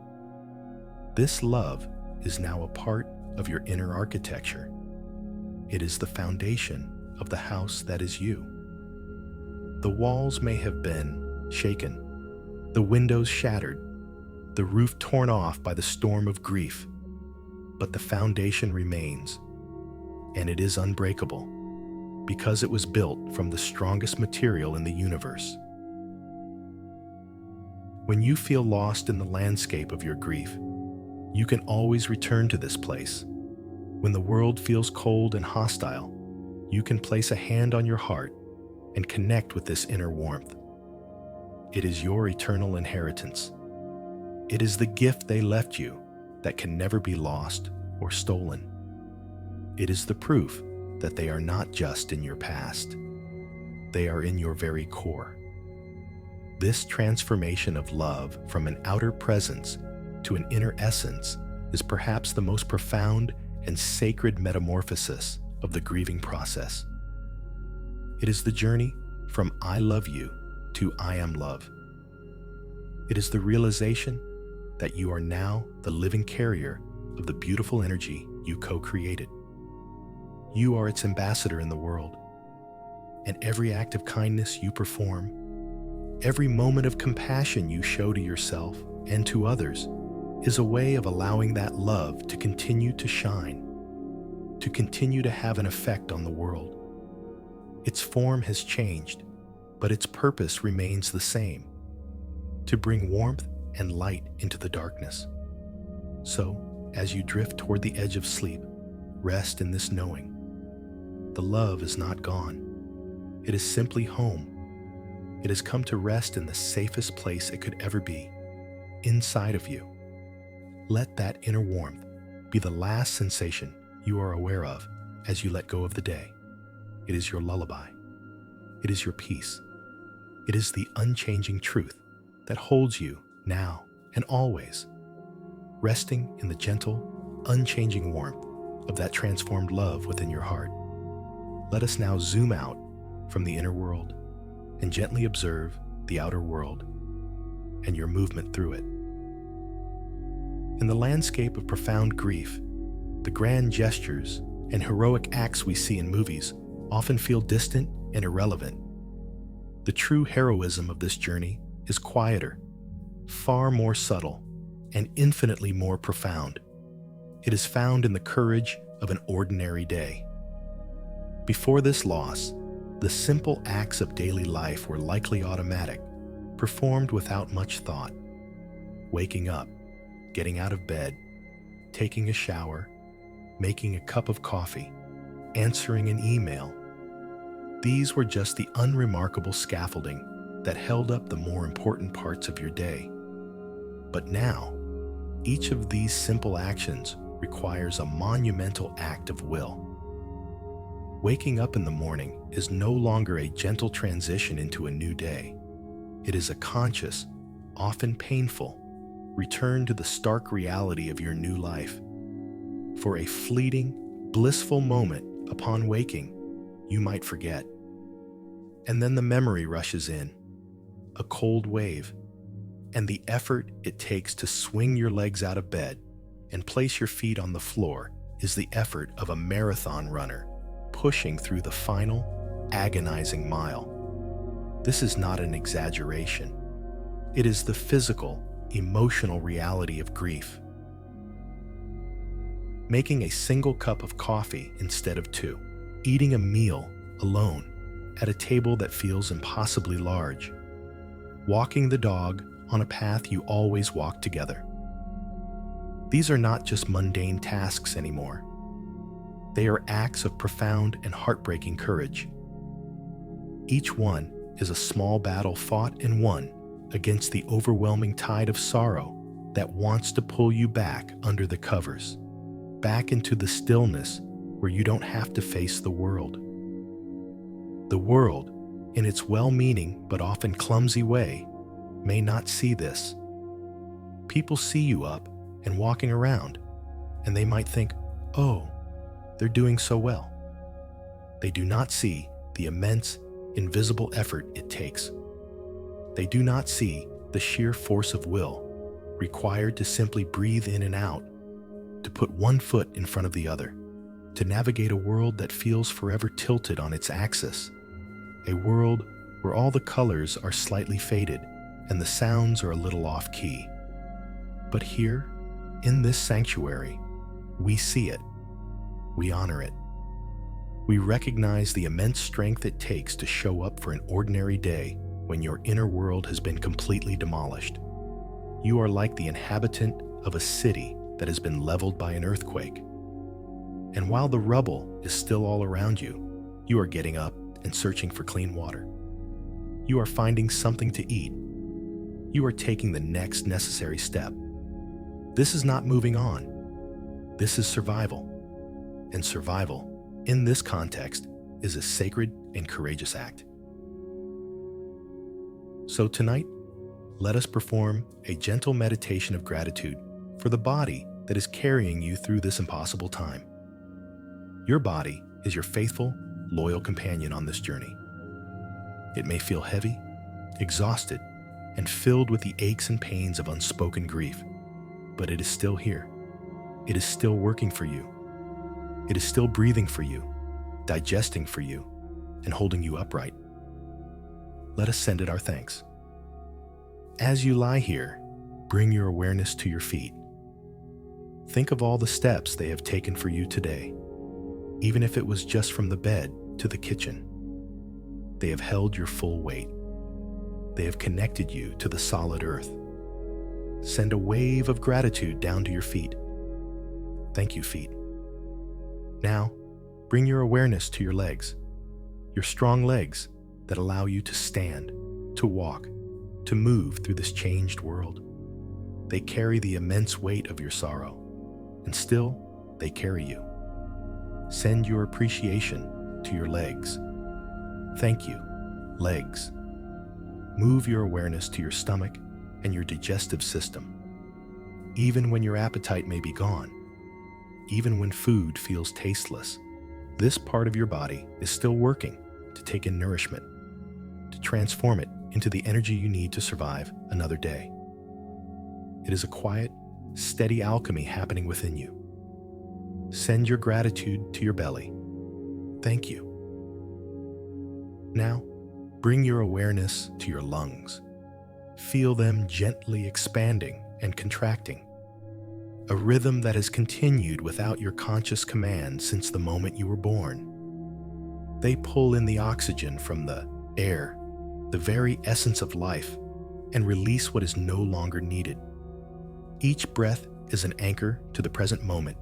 This love is now a part of your inner architecture. It is the foundation of the house that is you. The walls may have been shaken, the windows shattered, the roof torn off by the storm of grief, but the foundation remains, and it is unbreakable because it was built from the strongest material in the universe. When you feel lost in the landscape of your grief, you can always return to this place. When the world feels cold and hostile, you can place a hand on your heart and connect with this inner warmth. It is your eternal inheritance. It is the gift they left you that can never be lost or stolen. It is the proof that they are not just in your past. They are in your very core. This transformation of love from an outer presence to an inner essence is perhaps the most profound and sacred metamorphosis of the grieving process. It is the journey from I love you to I am love. It is the realization that you are now the living carrier of the beautiful energy you co-created. You are its ambassador in the world, and every act of kindness you perform, every moment of compassion you show to yourself and to others, is a way of allowing that love to continue to shine, to continue to have an effect on the world. Its form has changed, but its purpose remains the same: to bring warmth and light into the darkness. So, as you drift toward the edge of sleep, rest in this knowing. The love is not gone. It is simply home. It has come to rest in the safest place it could ever be, inside of you. Let that inner warmth be the last sensation you are aware of as you let go of the day. It is your lullaby. It is your peace. It is the unchanging truth that holds you now and always, resting in the gentle, unchanging warmth of that transformed love within your heart. Let us now zoom out from the inner world and gently observe the outer world and your movement through it. In the landscape of profound grief, the grand gestures and heroic acts we see in movies often feel distant and irrelevant. The true heroism of this journey is quieter, far more subtle, and infinitely more profound. It is found in the courage of an ordinary day. Before this loss, the simple acts of daily life were likely automatic, performed without much thought. Waking up, getting out of bed, taking a shower, making a cup of coffee, answering an email. These were just the unremarkable scaffolding that held up the more important parts of your day. But now, each of these simple actions requires a monumental act of will. Waking up in the morning is no longer a gentle transition into a new day. It is a conscious, often painful, return to the stark reality of your new life. For a fleeting, blissful moment upon waking, you might forget. And then the memory rushes in, a cold wave, and the effort it takes to swing your legs out of bed and place your feet on the floor is the effort of a marathon runner pushing through the final, agonizing mile. This is not an exaggeration. It is the physical, emotional reality of grief. Making a single cup of coffee instead of two, eating a meal alone at a table that feels impossibly large, walking the dog on a path you always walk together. These are not just mundane tasks anymore. They are acts of profound and heartbreaking courage. Each one is a small battle fought and won against the overwhelming tide of sorrow that wants to pull you back under the covers, back into the stillness where you don't have to face the world. The world, in its well-meaning but often clumsy way, may not see this. People see you up and walking around, and they might think, oh, they're doing so well. They do not see the immense, invisible effort it takes. They do not see the sheer force of will required to simply breathe in and out, to put one foot in front of the other, to navigate a world that feels forever tilted on its axis, a world where all the colors are slightly faded and the sounds are a little off-key. But here, in this sanctuary, we see it. We honor it. We recognize the immense strength it takes to show up for an ordinary day when your inner world has been completely demolished. You are like the inhabitant of a city that has been leveled by an earthquake. And while the rubble is still all around you, you are getting up and searching for clean water. You are finding something to eat. You are taking the next necessary step. This is not moving on. This is survival. And survival, in this context, is a sacred and courageous act. So tonight, let us perform a gentle meditation of gratitude for the body that is carrying you through this impossible time. Your body is your faithful, loyal companion on this journey. It may feel heavy, exhausted, and filled with the aches and pains of unspoken grief, but it is still here. It is still working for you. It is still breathing for you, digesting for you, and holding you upright. Let us send it our thanks. As you lie here, bring your awareness to your feet. Think of all the steps they have taken for you today, even if it was just from the bed to the kitchen. They have held your full weight. They have connected you to the solid earth. Send a wave of gratitude down to your feet. Thank you, feet. Now, bring your awareness to your legs, your strong legs that allow you to stand, to walk, to move through this changed world. They carry the immense weight of your sorrow, and still they carry you. Send your appreciation to your legs. Thank you, legs. Move your awareness to your stomach and your digestive system. Even when your appetite may be gone, even when food feels tasteless, this part of your body is still working to take in nourishment, to transform it into the energy you need to survive another day. It is a quiet, steady alchemy happening within you. Send your gratitude to your belly. Thank you. Now, bring your awareness to your lungs. Feel them gently expanding and contracting, a rhythm that has continued without your conscious command since the moment you were born. They pull in the oxygen from the air, the very essence of life, and release what is no longer needed. Each breath is an anchor to the present moment,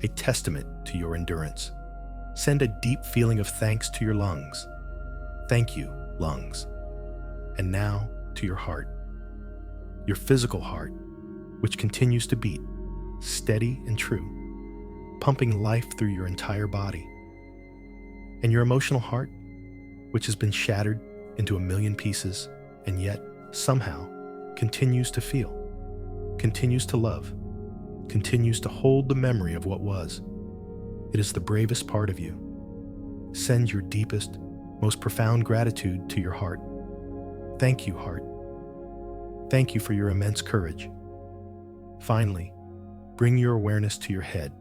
a testament to your endurance. Send a deep feeling of thanks to your lungs. Thank you, lungs. And now to your heart, your physical heart, which continues to beat, steady and true, pumping life through your entire body. And your emotional heart, which has been shattered into a million pieces and yet somehow continues to feel, continues to love, continues to hold the memory of what was. It is the bravest part of you. Send your deepest, most profound gratitude to your heart. Thank you, heart. Thank you for your immense courage. Finally, bring your awareness to your head,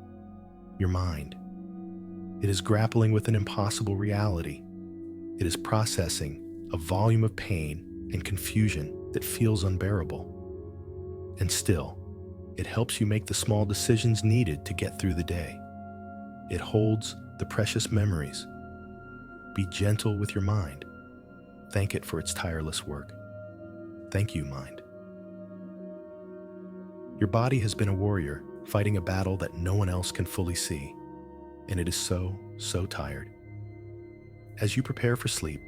your mind. It is grappling with an impossible reality. It is processing a volume of pain and confusion that feels unbearable. And still, it helps you make the small decisions needed to get through the day. It holds the precious memories. Be gentle with your mind. Thank it for its tireless work. Thank you, mind. Your body has been a warrior, fighting a battle that no one else can fully see, and it is so tired. As you prepare for sleep,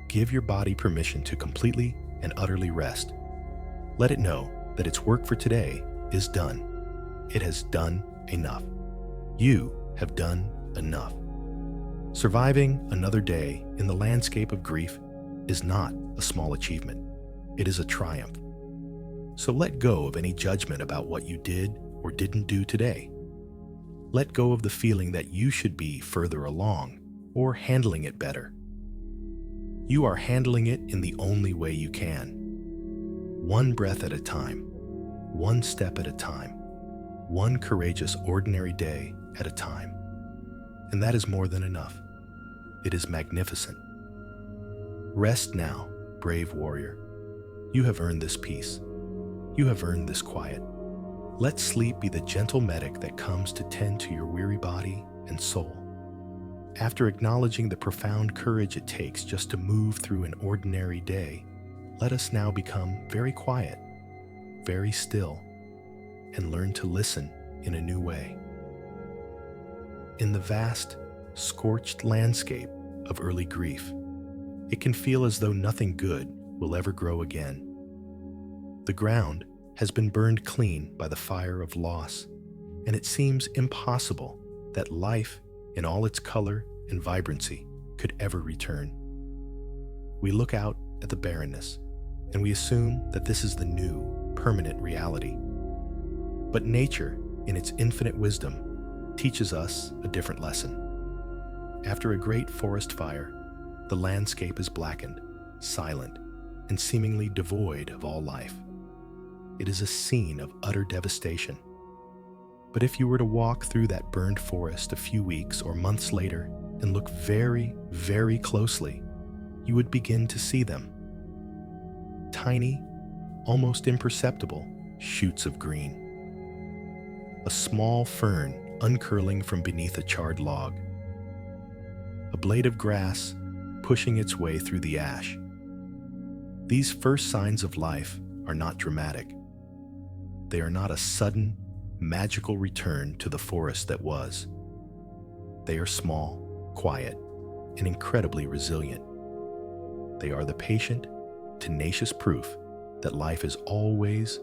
give your body permission to completely and utterly rest. Let it know that its work for today is done. It has done enough. You have done enough. Surviving another day in the landscape of grief is not a small achievement. It is a triumph. So let go of any judgment about what you did or didn't do today. Let go of the feeling that you should be further along or handling it better. You are handling it in the only way you can. One breath at a time, one step at a time, one courageous ordinary day at a time. And that is more than enough. It is magnificent. Rest now, brave warrior. You have earned this peace. You have earned this quiet. Let sleep be the gentle medic that comes to tend to your weary body and soul. After acknowledging the profound courage it takes just to move through an ordinary day, let us now become very quiet, very still, and learn to listen in a new way. In the vast, scorched landscape of early grief, it can feel as though nothing good will ever grow again. The ground has been burned clean by the fire of loss, and it seems impossible that life in all its color and vibrancy could ever return. We look out at the barrenness, and we assume that this is the new, permanent reality. But nature, in its infinite wisdom, teaches us a different lesson. After a great forest fire, the landscape is blackened, silent, and seemingly devoid of all life. It is a scene of utter devastation. But if you were to walk through that burned forest a few weeks or months later and look very, very closely, you would begin to see them. Tiny, almost imperceptible shoots of green. A small fern uncurling from beneath a charred log. A blade of grass pushing its way through the ash. These first signs of life are not dramatic. They are not a sudden, magical return to the forest that was. They are small, quiet, and incredibly resilient. They are the patient, tenacious proof that life is always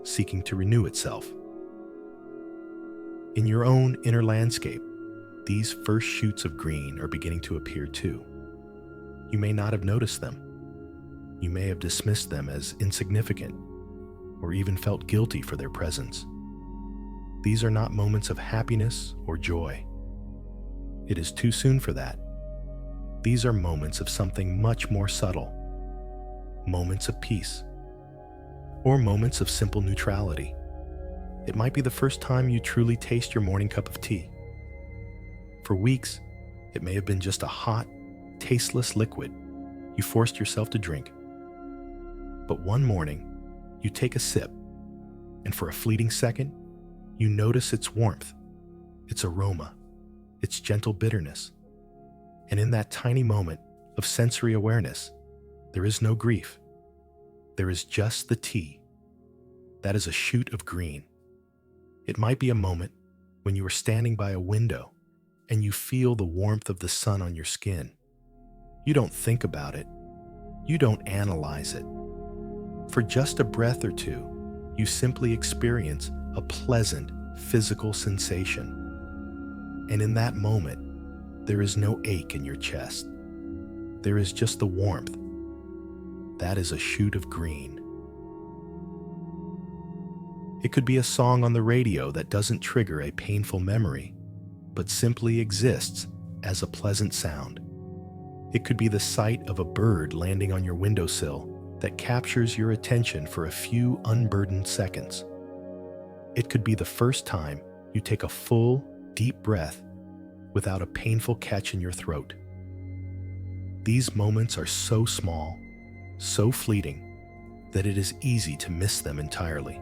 seeking to renew itself. In your own inner landscape, these first shoots of green are beginning to appear too. You may not have noticed them. You may have dismissed them as insignificant, or even felt guilty for their presence. These are not moments of happiness or joy. It is too soon for that. These are moments of something much more subtle. Moments of peace. Or moments of simple neutrality. It might be the first time you truly taste your morning cup of tea. For weeks, it may have been just a hot, tasteless liquid you forced yourself to drink. But one morning, you take a sip, and for a fleeting second, you notice its warmth, its aroma, its gentle bitterness. And in that tiny moment of sensory awareness, there is no grief. There is just the tea. That is a shoot of green. It might be a moment when you are standing by a window and you feel the warmth of the sun on your skin. You don't think about it. You don't analyze it. For just a breath or two, you simply experience a pleasant physical sensation. And in that moment, there is no ache in your chest. There is just the warmth. That is a shoot of green. It could be a song on the radio that doesn't trigger a painful memory, but simply exists as a pleasant sound. It could be the sight of a bird landing on your windowsill that captures your attention for a few unburdened seconds. It could be the first time you take a full, deep breath without a painful catch in your throat. These moments are so small, so fleeting, that it is easy to miss them entirely.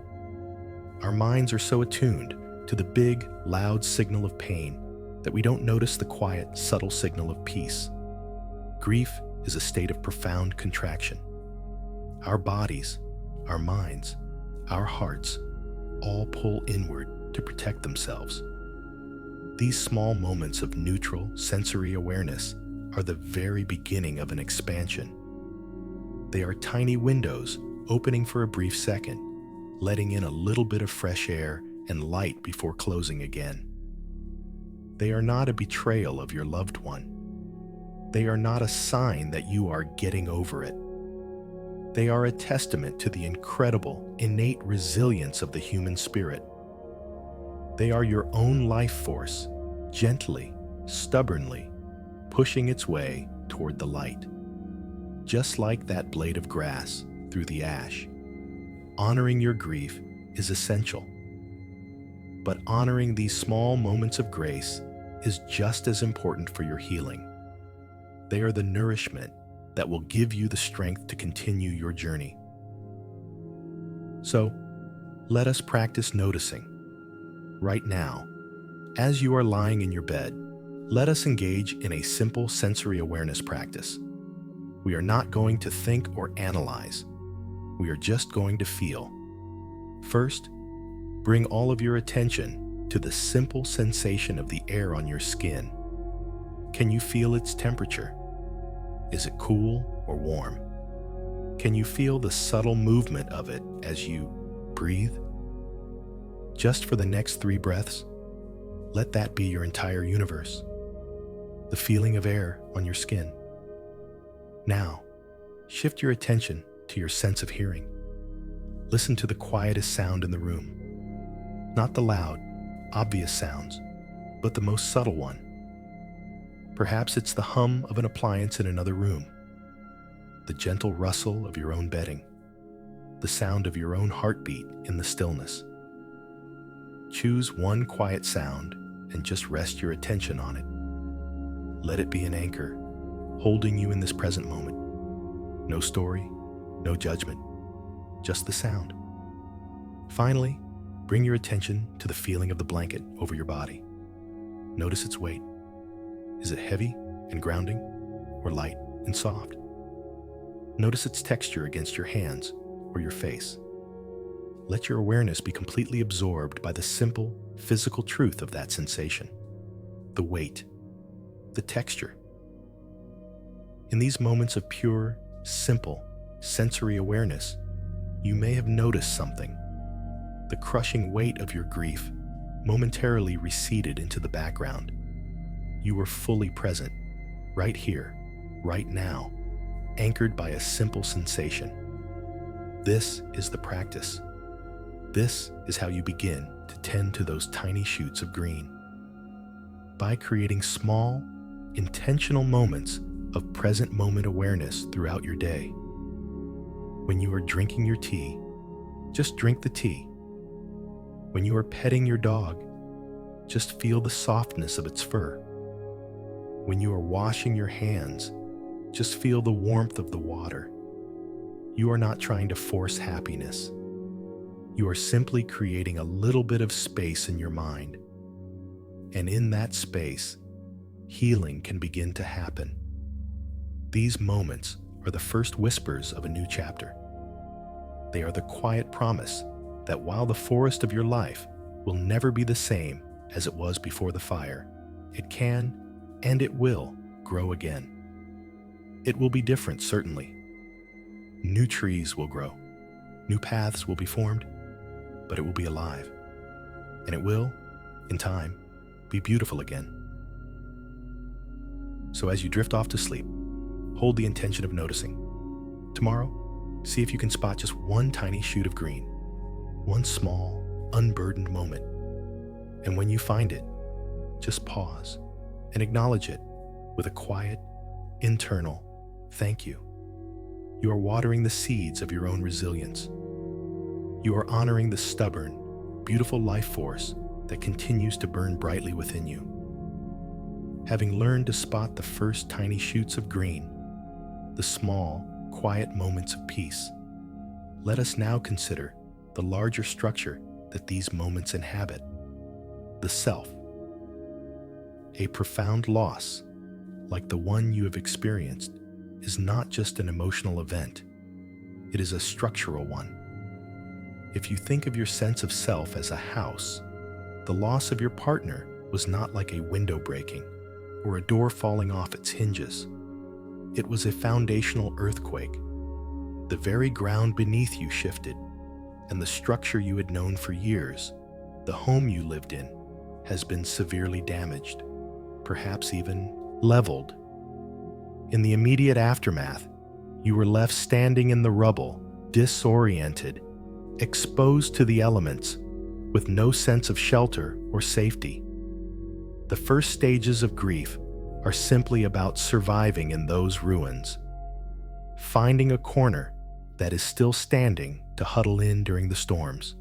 Our minds are so attuned to the big, loud signal of pain that we don't notice the quiet, subtle signal of peace. Grief is a state of profound contraction. Our bodies, our minds, our hearts all pull inward to protect themselves. These small moments of neutral sensory awareness are the very beginning of an expansion. They are tiny windows opening for a brief second, letting in a little bit of fresh air and light before closing again. They are not a betrayal of your loved one. They are not a sign that you are getting over it. They are a testament to the incredible, innate resilience of the human spirit. They are your own life force, gently, stubbornly, pushing its way toward the light. Just like that blade of grass through the ash, honoring your grief is essential. But honoring these small moments of grace is just as important for your healing. They are the nourishment that will give you the strength to continue your journey. So, let us practice noticing. Right now, as you are lying in your bed, let us engage in a simple sensory awareness practice. We are not going to think or analyze. We are just going to feel. First, bring all of your attention to the simple sensation of the air on your skin. Can you feel its temperature? Is it cool or warm? Can you feel the subtle movement of it as you breathe? Just for the next 3 breaths, let that be your entire universe. The feeling of air on your skin. Now, shift your attention to your sense of hearing. Listen to the quietest sound in the room. Not the loud, obvious sounds, but the most subtle one. Perhaps it's the hum of an appliance in another room, the gentle rustle of your own bedding, the sound of your own heartbeat in the stillness. Choose one quiet sound and just rest your attention on it. Let it be an anchor, holding you in this present moment. No story, no judgment, just the sound. Finally, bring your attention to the feeling of the blanket over your body. Notice its weight. Is it heavy and grounding, or light and soft? Notice its texture against your hands or your face. Let your awareness be completely absorbed by the simple, physical truth of that sensation. The weight, the texture. In these moments of pure, simple, sensory awareness, you may have noticed something. The crushing weight of your grief momentarily receded into the background. You were fully present, right here, right now, anchored by a simple sensation. This is the practice. This is how you begin to tend to those tiny shoots of green. By creating small, intentional moments of present moment awareness throughout your day. When you are drinking your tea, just drink the tea. When you are petting your dog, just feel the softness of its fur. When you are washing your hands, just feel the warmth of the water. You are not trying to force happiness. You are simply creating a little bit of space in your mind. And in that space, healing can begin to happen. These moments are the first whispers of a new chapter. They are the quiet promise that while the forest of your life will never be the same as it was before the fire, it can and it will grow again. It will be different, certainly, New trees will grow, new paths will be formed, but it will be alive. And it will, in time, be beautiful again. So as you drift off to sleep, hold the intention of noticing. Tomorrow, see if you can spot just one tiny shoot of green, one small, unburdened moment. And when you find it, just pause and acknowledge it with a quiet, internal thank you. You are watering the seeds of your own resilience. You are honoring the stubborn, beautiful life force that continues to burn brightly within you. Having learned to spot the first tiny shoots of green, the small, quiet moments of peace, let us now consider the larger structure that these moments inhabit, the self. A profound loss, like the one you have experienced, is not just an emotional event. It is a structural one. If you think of your sense of self as a house, the loss of your partner was not like a window breaking or a door falling off its hinges. It was a foundational earthquake. The very ground beneath you shifted, and the structure you had known for years, the home you lived in, has been severely damaged, perhaps even leveled. In the immediate aftermath, you were left standing in the rubble, disoriented, exposed to the elements, with no sense of shelter or safety. The first stages of grief are simply about surviving in those ruins, finding a corner that is still standing to huddle in during the storms,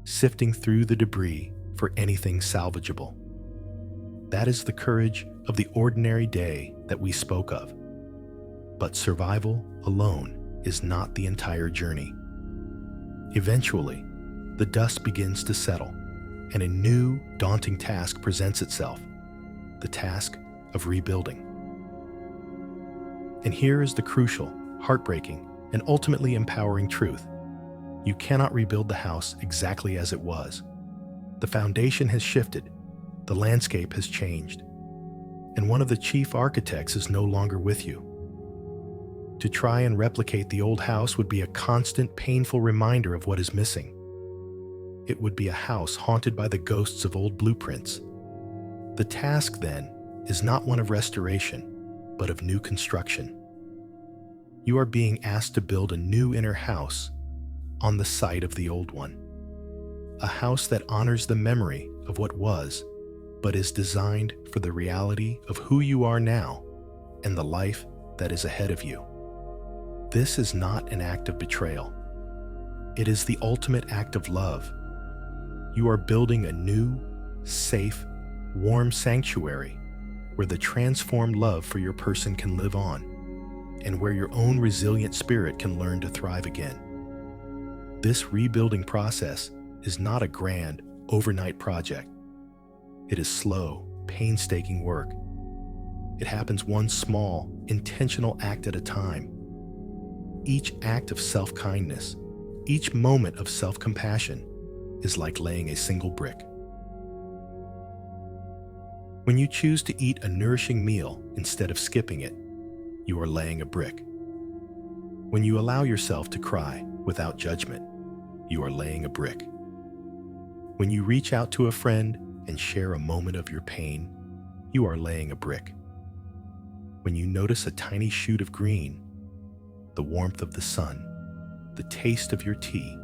sifting through the debris for anything salvageable. That is the courage of the ordinary day that we spoke of. But survival alone is not the entire journey. Eventually, the dust begins to settle, and a new, daunting task presents itself, the task of rebuilding. And here is the crucial, heartbreaking, and ultimately empowering truth. You cannot rebuild the house exactly as it was. The foundation has shifted, the landscape has changed, and one of the chief architects is no longer with you. To try and replicate the old house would be a constant, painful reminder of what is missing. It would be a house haunted by the ghosts of old blueprints. The task, then, is not one of restoration, but of new construction. You are being asked to build a new inner house on the site of the old one. A house that honors the memory of what was, but is designed for the reality of who you are now and the life that is ahead of you. This is not an act of betrayal. It is the ultimate act of love. You are building a new, safe, warm sanctuary where the transformed love for your person can live on, and where your own resilient spirit can learn to thrive again. This rebuilding process is not a grand, overnight project. It is slow, painstaking work. It happens one small, intentional act at a time. Each act of self-kindness, each moment of self-compassion is like laying a single brick. When you choose to eat a nourishing meal instead of skipping it, you are laying a brick. When you allow yourself to cry without judgment, you are laying a brick. When you reach out to a friend and share a moment of your pain, you are laying a brick. When you notice a tiny shoot of green, the warmth of the sun, the taste of your tea,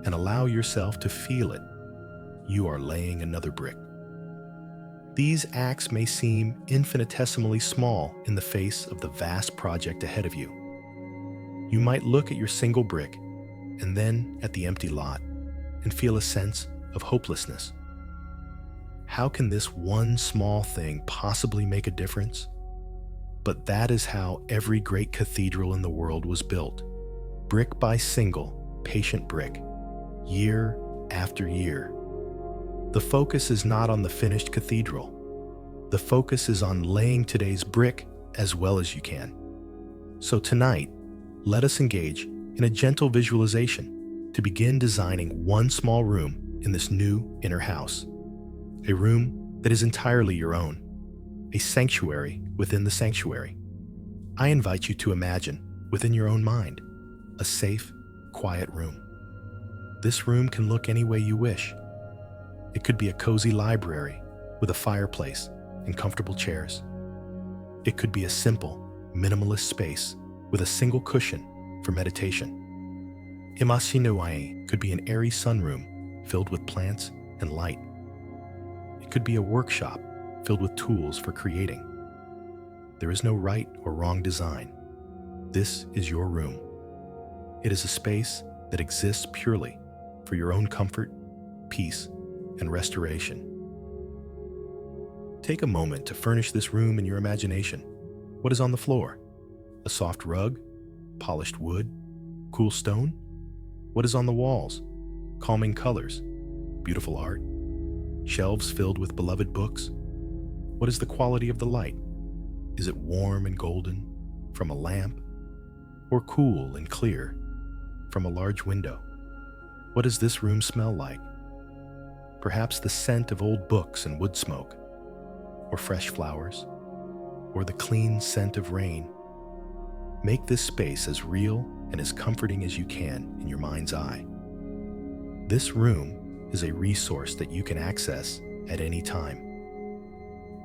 and allow yourself to feel it, you are laying another brick. These acts may seem infinitesimally small in the face of the vast project ahead of you. You might look at your single brick and then at the empty lot and feel a sense of hopelessness. How can this one small thing possibly make a difference? But that is how every great cathedral in the world was built, brick by single, patient brick, year after year. The focus is not on the finished cathedral. The focus is on laying today's brick as well as you can. So tonight, let us engage in a gentle visualization to begin designing one small room in this new inner house. A room that is entirely your own, a sanctuary within the sanctuary. I invite you to imagine, within your own mind, a safe, quiet room. This room can look any way you wish. It could be a cozy library with a fireplace and comfortable chairs. It could be a simple, minimalist space with a single cushion for meditation. Imagine could be an airy sunroom filled with plants and light. It could be a workshop filled with tools for creating. There is no right or wrong design. This is your room. It is a space that exists purely for your own comfort, peace, and restoration. Take a moment to furnish this room in your imagination. What is on the floor? A soft rug? Polished wood? Cool stone? What is on the walls? Calming colors? Beautiful art? Shelves filled with beloved books? What is the quality of the light? Is it warm and golden from a lamp, or cool and clear from a large window? What does this room smell like? Perhaps the scent of old books and wood smoke, or fresh flowers, or the clean scent of rain. Make this space as real and as comforting as you can in your mind's eye. This room is a resource that you can access at any time.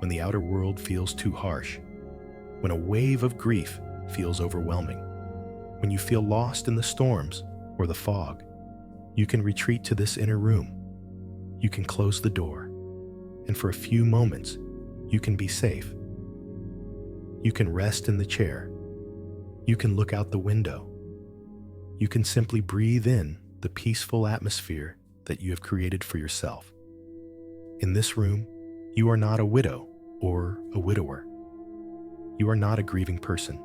When the outer world feels too harsh, when a wave of grief feels overwhelming, when you feel lost in the storms or the fog, you can retreat to this inner room. You can close the door, and for a few moments, you can be safe. You can rest in the chair. You can look out the window. You can simply breathe in the peaceful atmosphere that you have created for yourself. In this room, you are not a widow or a widower. You are not a grieving person.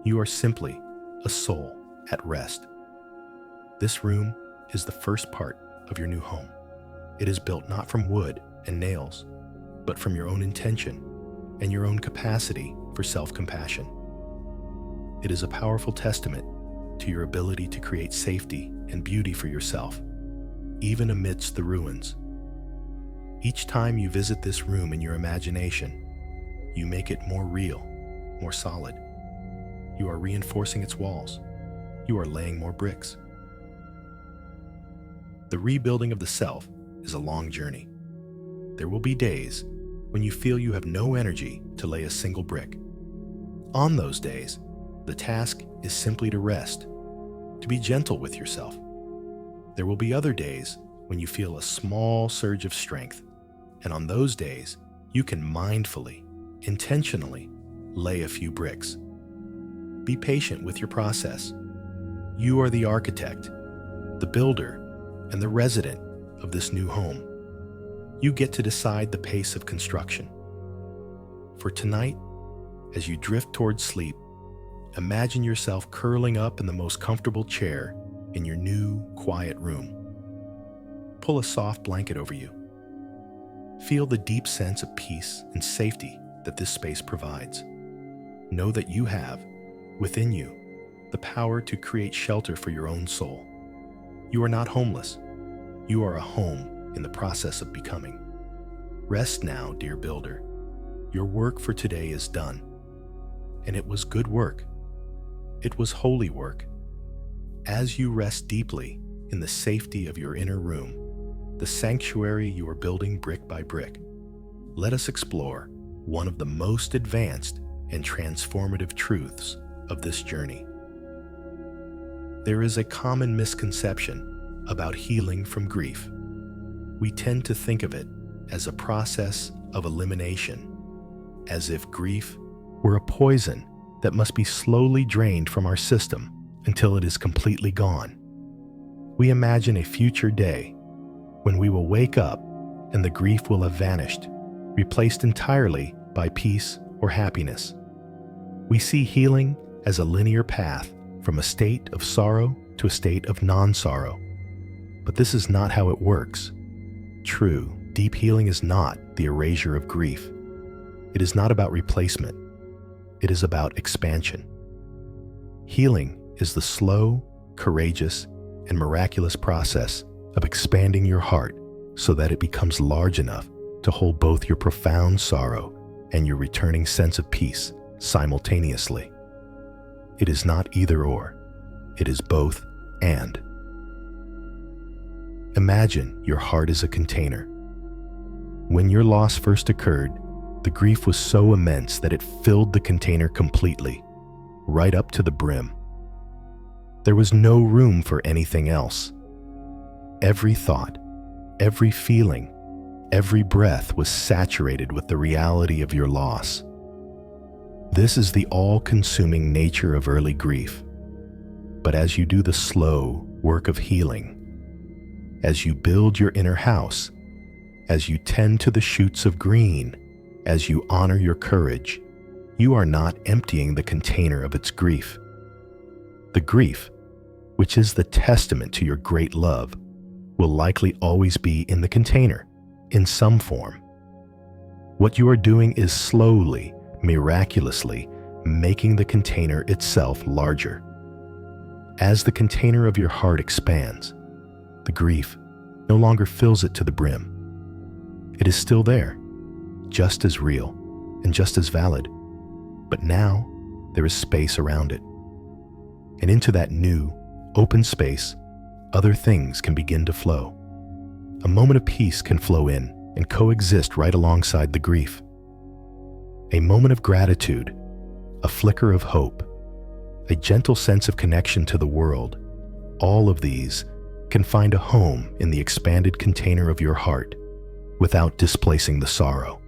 You are simply a soul at rest. This room is the first part of your new home. It is built not from wood and nails, but from your own intention and your own capacity for self-compassion. It is a powerful testament to your ability to create safety and beauty for yourself, even amidst the ruins. Each time you visit this room in your imagination, you make it more real, more solid. You are reinforcing its walls. You are laying more bricks. The rebuilding of the self is a long journey. There will be days when you feel you have no energy to lay a single brick. On those days, the task is simply to rest, to be gentle with yourself. There will be other days when you feel a small surge of strength, and on those days, you can mindfully, intentionally lay a few bricks. Be patient with your process. You are the architect, the builder, and the resident of this new home. You get to decide the pace of construction. For tonight, as you drift towards sleep, imagine yourself curling up in the most comfortable chair in your new, quiet room. Pull a soft blanket over you. Feel the deep sense of peace and safety that this space provides. Know that you have, within you, the power to create shelter for your own soul. You are not homeless. You are a home in the process of becoming. Rest now, dear builder. Your work for today is done. And it was good work. It was holy work. As you rest deeply in the safety of your inner room, the sanctuary you are building brick by brick, let us explore one of the most advanced and transformative truths of this journey. There is a common misconception about healing from grief. We tend to think of it as a process of elimination, as if grief were a poison that must be slowly drained from our system until it is completely gone. We imagine a future day when we will wake up and the grief will have vanished, replaced entirely by peace or happiness. We see healing as a linear path from a state of sorrow to a state of non-sorrow. But this is not how it works. True, deep healing is not the erasure of grief. It is not about replacement. It is about expansion. Healing is the slow, courageous, and miraculous process of expanding your heart so that it becomes large enough to hold both your profound sorrow and your returning sense of peace simultaneously. It is not either or. It is both and. Imagine your heart is a container. When your loss first occurred, the grief was so immense that it filled the container completely, right up to the brim. There was no room for anything else. Every thought, every feeling, every breath was saturated with the reality of your loss. This is the all-consuming nature of early grief. But as you do the slow work of healing, as you build your inner house, as you tend to the shoots of green, as you honor your courage, you are not emptying the container of its grief. The grief, which is the testament to your great love, will likely always be in the container, in some form. What you are doing is slowly, miraculously, making the container itself larger. As the container of your heart expands, the grief no longer fills it to the brim. It is still there, just as real and just as valid, but now there is space around it. And into that new, open space, other things can begin to flow. A moment of peace can flow in and coexist right alongside the grief. A moment of gratitude, a flicker of hope, a gentle sense of connection to the world, all of these can find a home in the expanded container of your heart without displacing the sorrow.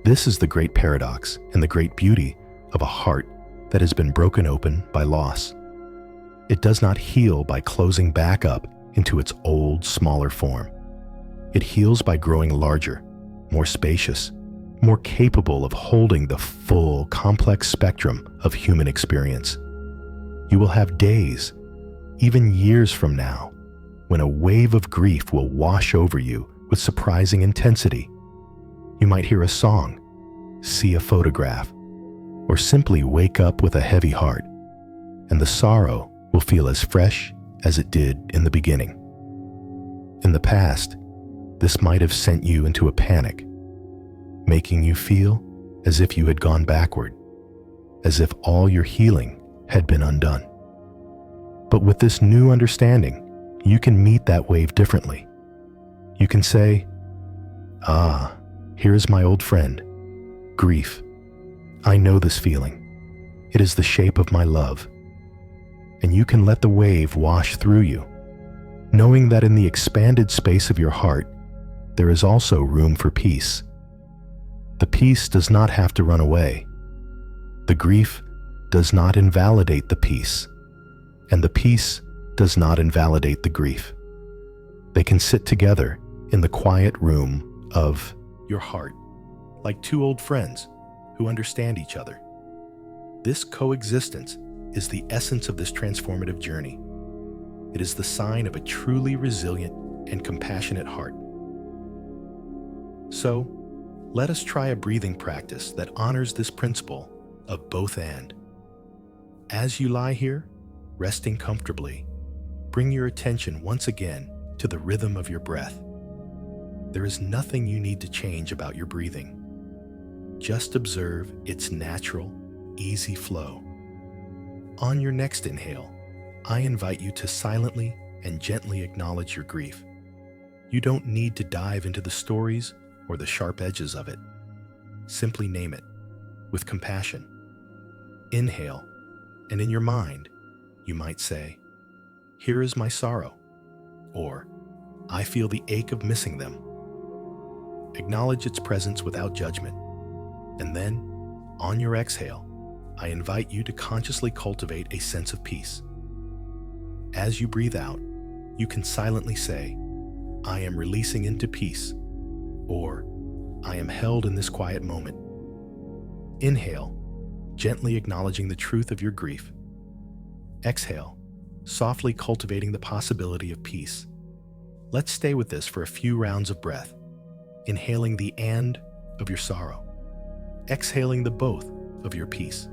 This is the great paradox and the great beauty of a heart that has been broken open by loss. It does not heal by closing back up into its old, smaller form. It heals by growing larger, more spacious, more capable of holding the full, complex spectrum of human experience. You will have days, even years from now, when a wave of grief will wash over you with surprising intensity. You might hear a song, see a photograph, or simply wake up with a heavy heart, and the sorrow will feel as fresh as it did in the beginning. In the past, this might have sent you into a panic, making you feel as if you had gone backward, as if all your healing had been undone. But with this new understanding, you can meet that wave differently. You can say, here is my old friend, grief. I know this feeling. It is the shape of my love. And you can let the wave wash through you, knowing that in the expanded space of your heart, there is also room for peace. The peace does not have to run away. The grief does not invalidate the peace, and the peace does not invalidate the grief. They can sit together in the quiet room of your heart, like two old friends who understand each other. This coexistence is the essence of this transformative journey. It is the sign of a truly resilient and compassionate heart. So, let us try a breathing practice that honors this principle of both and. As you lie here, resting comfortably, bring your attention once again to the rhythm of your breath. There is nothing you need to change about your breathing. Just observe its natural, easy flow. On your next inhale, I invite you to silently and gently acknowledge your grief. You don't need to dive into the stories or the sharp edges of it. Simply name it with compassion. Inhale, and in your mind, you might say, "Here is my sorrow," or "I feel the ache of missing them." Acknowledge its presence without judgment. And then, on your exhale, I invite you to consciously cultivate a sense of peace. As you breathe out, you can silently say, "I am releasing into peace," or "I am held in this quiet moment." Inhale, gently acknowledging the truth of your grief. Exhale, softly cultivating the possibility of peace. Let's stay with this for a few rounds of breath, inhaling the "and" of your sorrow, exhaling the "both" of your peace.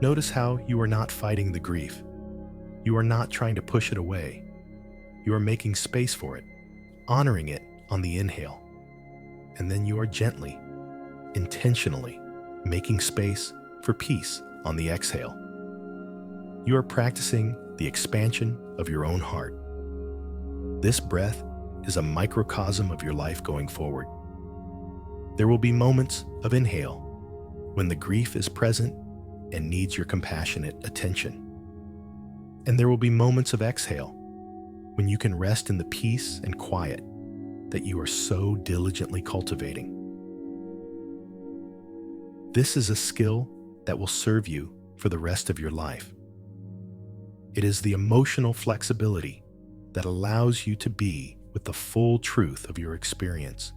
Notice how you are not fighting the grief. You are not trying to push it away. You are making space for it, honoring it on the inhale. And then you are gently, intentionally making space for peace on the exhale. You are practicing the expansion of your own heart. This breath is a microcosm of your life going forward. There will be moments of inhale when the grief is present and needs your compassionate attention. And there will be moments of exhale when you can rest in the peace and quiet that you are so diligently cultivating. This is a skill that will serve you for the rest of your life. It is the emotional flexibility that allows you to be with the full truth of your experience.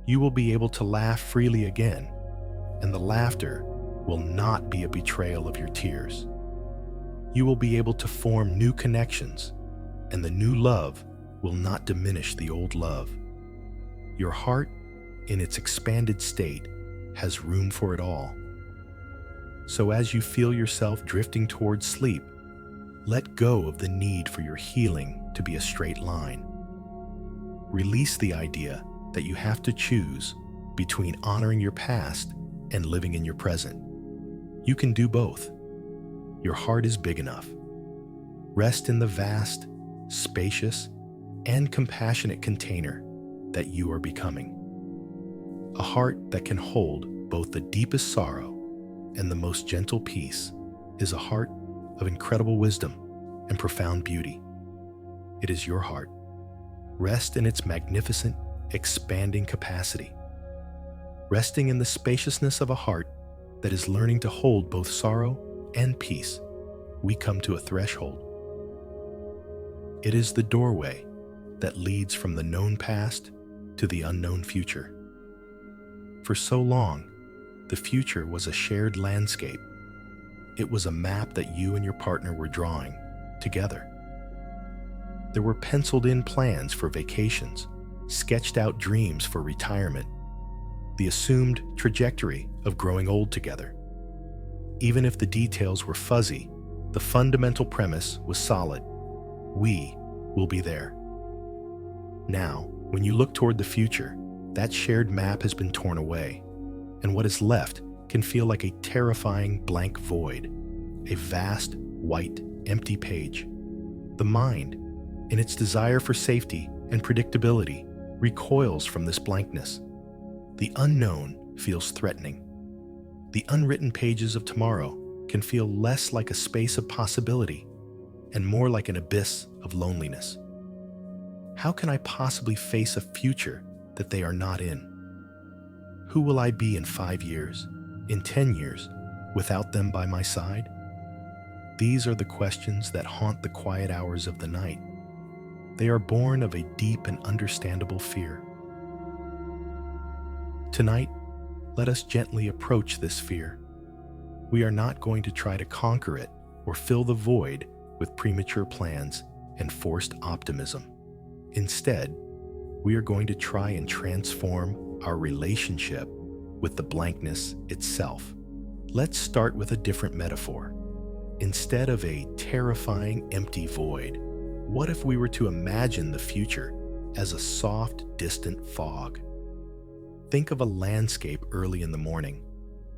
You will be able to laugh freely again, and the laughter will not be a betrayal of your tears. You will be able to form new connections, and the new love will not diminish the old love. Your heart, in its expanded state, has room for it all. So as you feel yourself drifting towards sleep, let go of the need for your healing to be a straight line. Release the idea that you have to choose between honoring your past and living in your present. You can do both. Your heart is big enough. Rest in the vast, spacious, and compassionate container that you are becoming. A heart that can hold both the deepest sorrow and the most gentle peace is a heart of incredible wisdom and profound beauty. It is your heart. Rest in its magnificent, expanding capacity. Resting in the spaciousness of a heart that is learning to hold both sorrow and peace, we come to a threshold. It is the doorway that leads from the known past to the unknown future. For so long, the future was a shared landscape. It was a map that you and your partner were drawing together. There were penciled-in plans for vacations, sketched-out dreams for retirement, the assumed trajectory of growing old together. Even if the details were fuzzy, the fundamental premise was solid. We will be there. Now, when you look toward the future, that shared map has been torn away, and what is left can feel like a terrifying blank void, a vast, white, empty page. The mind, in its desire for safety and predictability, recoils from this blankness. The unknown feels threatening. The unwritten pages of tomorrow can feel less like a space of possibility and more like an abyss of loneliness. How can I possibly face a future that they are not in? Who will I be in 5 years, in 10 years, without them by my side? These are the questions that haunt the quiet hours of the night. They are born of a deep and understandable fear. Tonight, let us gently approach this fear. We are not going to try to conquer it or fill the void with premature plans and forced optimism. Instead, we are going to try and transform our relationship with the blankness itself. Let's start with a different metaphor. Instead of a terrifying empty void, what if we were to imagine the future as a soft, distant fog? Think of a landscape early in the morning,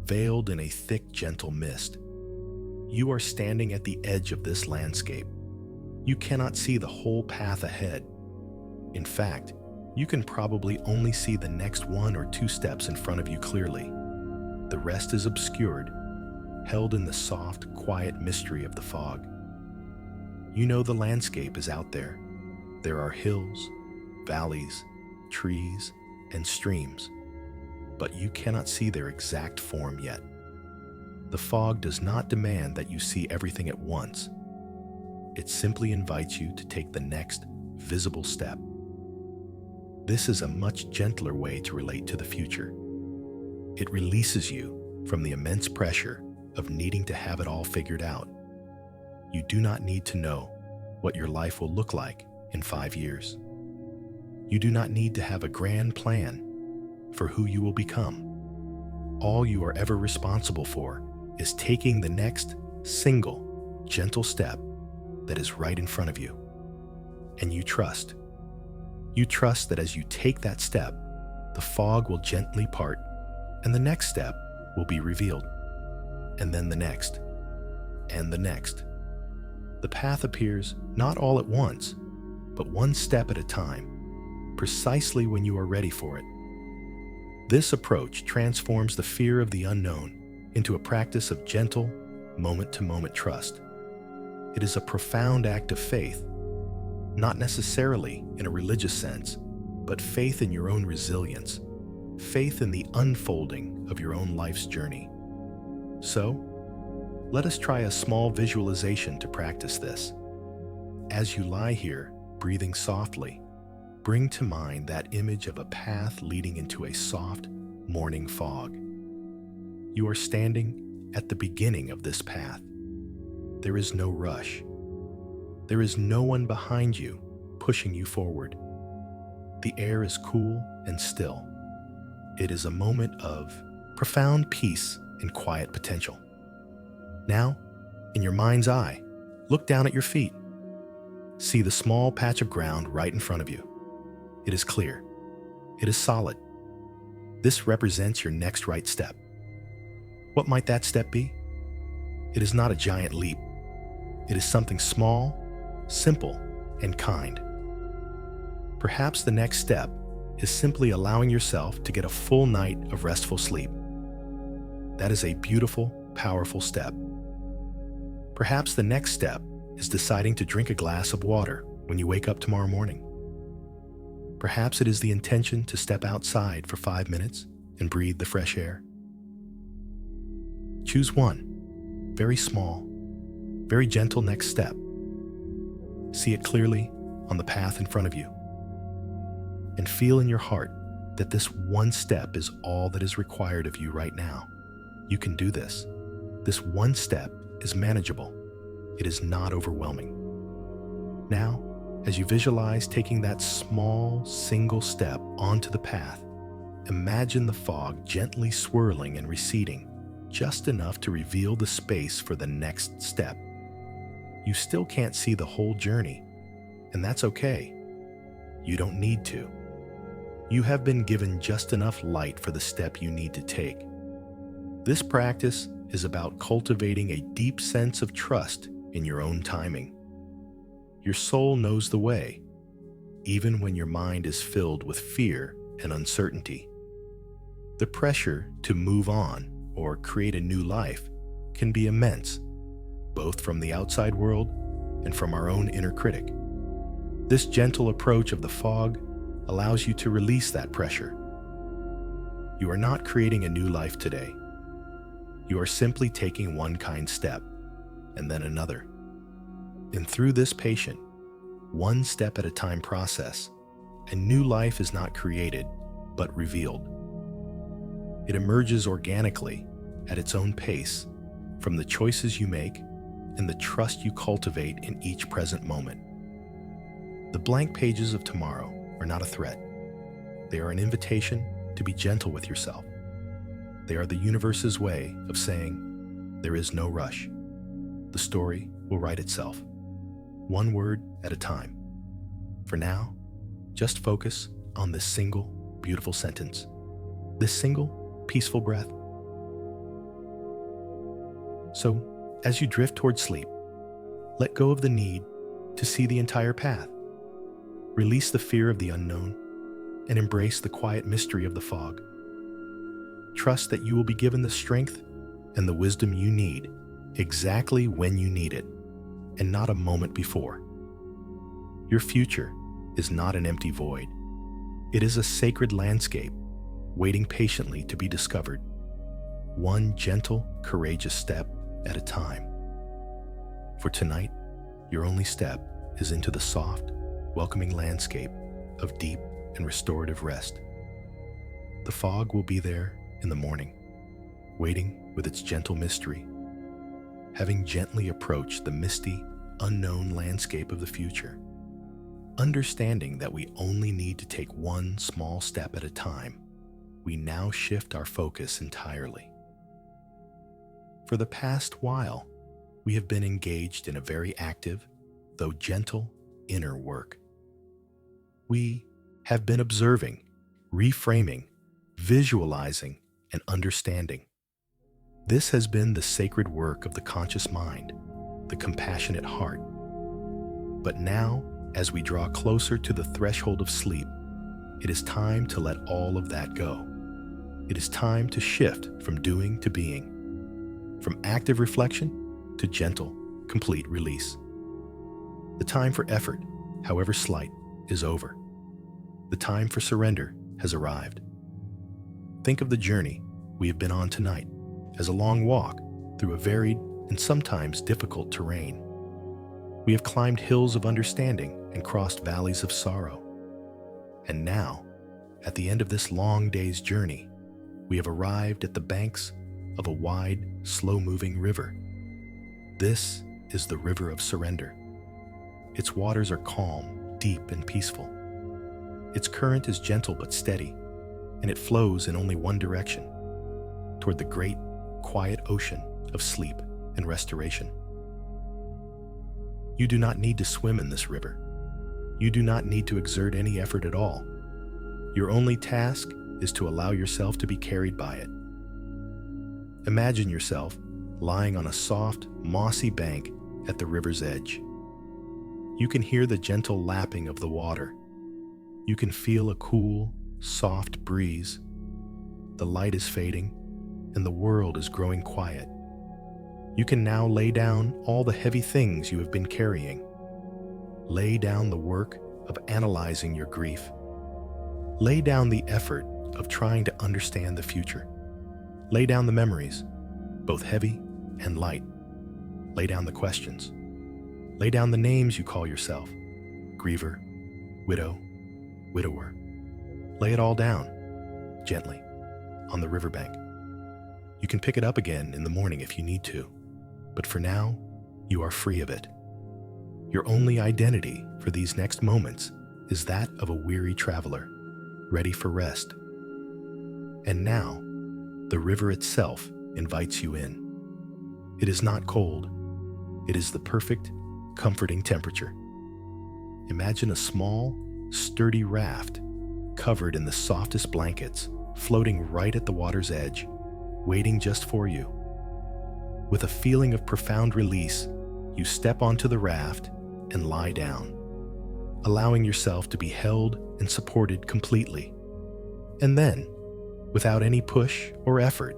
veiled in a thick, gentle mist. You are standing at the edge of this landscape. You cannot see the whole path ahead. In fact, you can probably only see the next 1 or 2 steps in front of you clearly. The rest is obscured, held in the soft, quiet mystery of the fog. You know the landscape is out there. There are hills, valleys, trees, and streams, but you cannot see their exact form yet. The fog does not demand that you see everything at once. It simply invites you to take the next visible step. This is a much gentler way to relate to the future. It releases you from the immense pressure of needing to have it all figured out. You do not need to know what your life will look like in 5 years. You do not need to have a grand plan for who you will become. All you are ever responsible for is taking the next single, gentle step that is right in front of you. And you trust. You trust that as you take that step, the fog will gently part and the next step will be revealed. and then the next, and the next. The path appears not all at once, but one step at a time, precisely when you are ready for it. This approach transforms the fear of the unknown into a practice of gentle, moment-to-moment trust. It is a profound act of faith, not necessarily in a religious sense, but faith in your own resilience, faith in the unfolding of your own life's journey. So, let us try a small visualization to practice this. As you lie here, breathing softly, bring to mind that image of a path leading into a soft morning fog. You are standing at the beginning of this path. There is no rush. There is no one behind you pushing you forward. The air is cool and still. It is a moment of profound peace and quiet potential. Now, in your mind's eye, look down at your feet. See the small patch of ground right in front of you. It is clear. It is solid. This represents your next right step. What might that step be? It is not a giant leap. It is something small, simple, and kind. Perhaps the next step is simply allowing yourself to get a full night of restful sleep. That is a beautiful, powerful step. Perhaps the next step is deciding to drink a glass of water when you wake up tomorrow morning. Perhaps it is the intention to step outside for 5 minutes and breathe the fresh air. Choose one, very small, very gentle next step. See it clearly on the path in front of you. And feel in your heart that this one step is all that is required of you right now. You can do this. This one step is manageable. It is not overwhelming. Now, as you visualize taking that small, single step onto the path, imagine the fog gently swirling and receding, just enough to reveal the space for the next step. You still can't see the whole journey, and that's okay. You don't need to. You have been given just enough light for the step you need to take. This practice is about cultivating a deep sense of trust in your own timing. Your soul knows the way, even when your mind is filled with fear and uncertainty. The pressure to move on or create a new life can be immense, both from the outside world and from our own inner critic. This gentle approach of the fog allows you to release that pressure. You are not creating a new life today. You are simply taking one kind step, and then another. And through this patient, one step at a time process, a new life is not created, but revealed. It emerges organically, at its own pace, from the choices you make and the trust you cultivate in each present moment. The blank pages of tomorrow are not a threat. They are an invitation to be gentle with yourself. They are the universe's way of saying, there is no rush. The story will write itself, one word at a time. For now, just focus on this single, beautiful sentence, this single, peaceful breath. So, as you drift towards sleep, let go of the need to see the entire path. Release the fear of the unknown and embrace the quiet mystery of the fog. Trust that you will be given the strength and the wisdom you need exactly when you need it, and not a moment before. Your future is not an empty void. It is a sacred landscape waiting patiently to be discovered, one gentle, courageous step at a time. For tonight, your only step is into the soft, welcoming landscape of deep and restorative rest. The fog will be there in the morning, waiting with its gentle mystery, having gently approached the misty, unknown landscape of the future, understanding that we only need to take one small step at a time. We now shift our focus entirely. For the past while, we have been engaged in a very active, though gentle, inner work. We have been observing, reframing, visualizing, and understanding. This has been the sacred work of the conscious mind, the compassionate heart. But now, as we draw closer to the threshold of sleep, it is time to let all of that go. It is time to shift from doing to being, from active reflection to gentle, complete release. The time for effort, however slight, is over. The time for surrender has arrived. Think of the journey we have been on tonight as a long walk through a varied and sometimes difficult terrain. We have climbed hills of understanding and crossed valleys of sorrow. And now, at the end of this long day's journey, we have arrived at the banks of a wide, slow-moving river. This is the river of surrender. Its waters are calm, deep, and peaceful. Its current is gentle but steady, and it flows in only one direction, toward the great, quiet ocean of sleep and restoration. You do not need to swim in this river. You do not need to exert any effort at all. Your only task is to allow yourself to be carried by it. Imagine yourself lying on a soft, mossy bank at the river's edge. You can hear the gentle lapping of the water. You can feel a cool, soft breeze. The light is fading, and the world is growing quiet. You can now lay down all the heavy things you have been carrying. Lay down the work of analyzing your grief. Lay down the effort of trying to understand the future. Lay down the memories, both heavy and light. Lay down the questions. Lay down the names you call yourself: griever, widow, widower. Lay it all down, gently, on the riverbank. You can pick it up again in the morning if you need to, but for now, you are free of it. Your only identity for these next moments is that of a weary traveler, ready for rest. And now, the river itself invites you in. It is not cold. It is the perfect, comforting temperature. Imagine a small, sturdy raft covered in the softest blankets, floating right at the water's edge, waiting just for you. With a feeling of profound release, you step onto the raft and lie down, allowing yourself to be held and supported completely. And then, without any push or effort,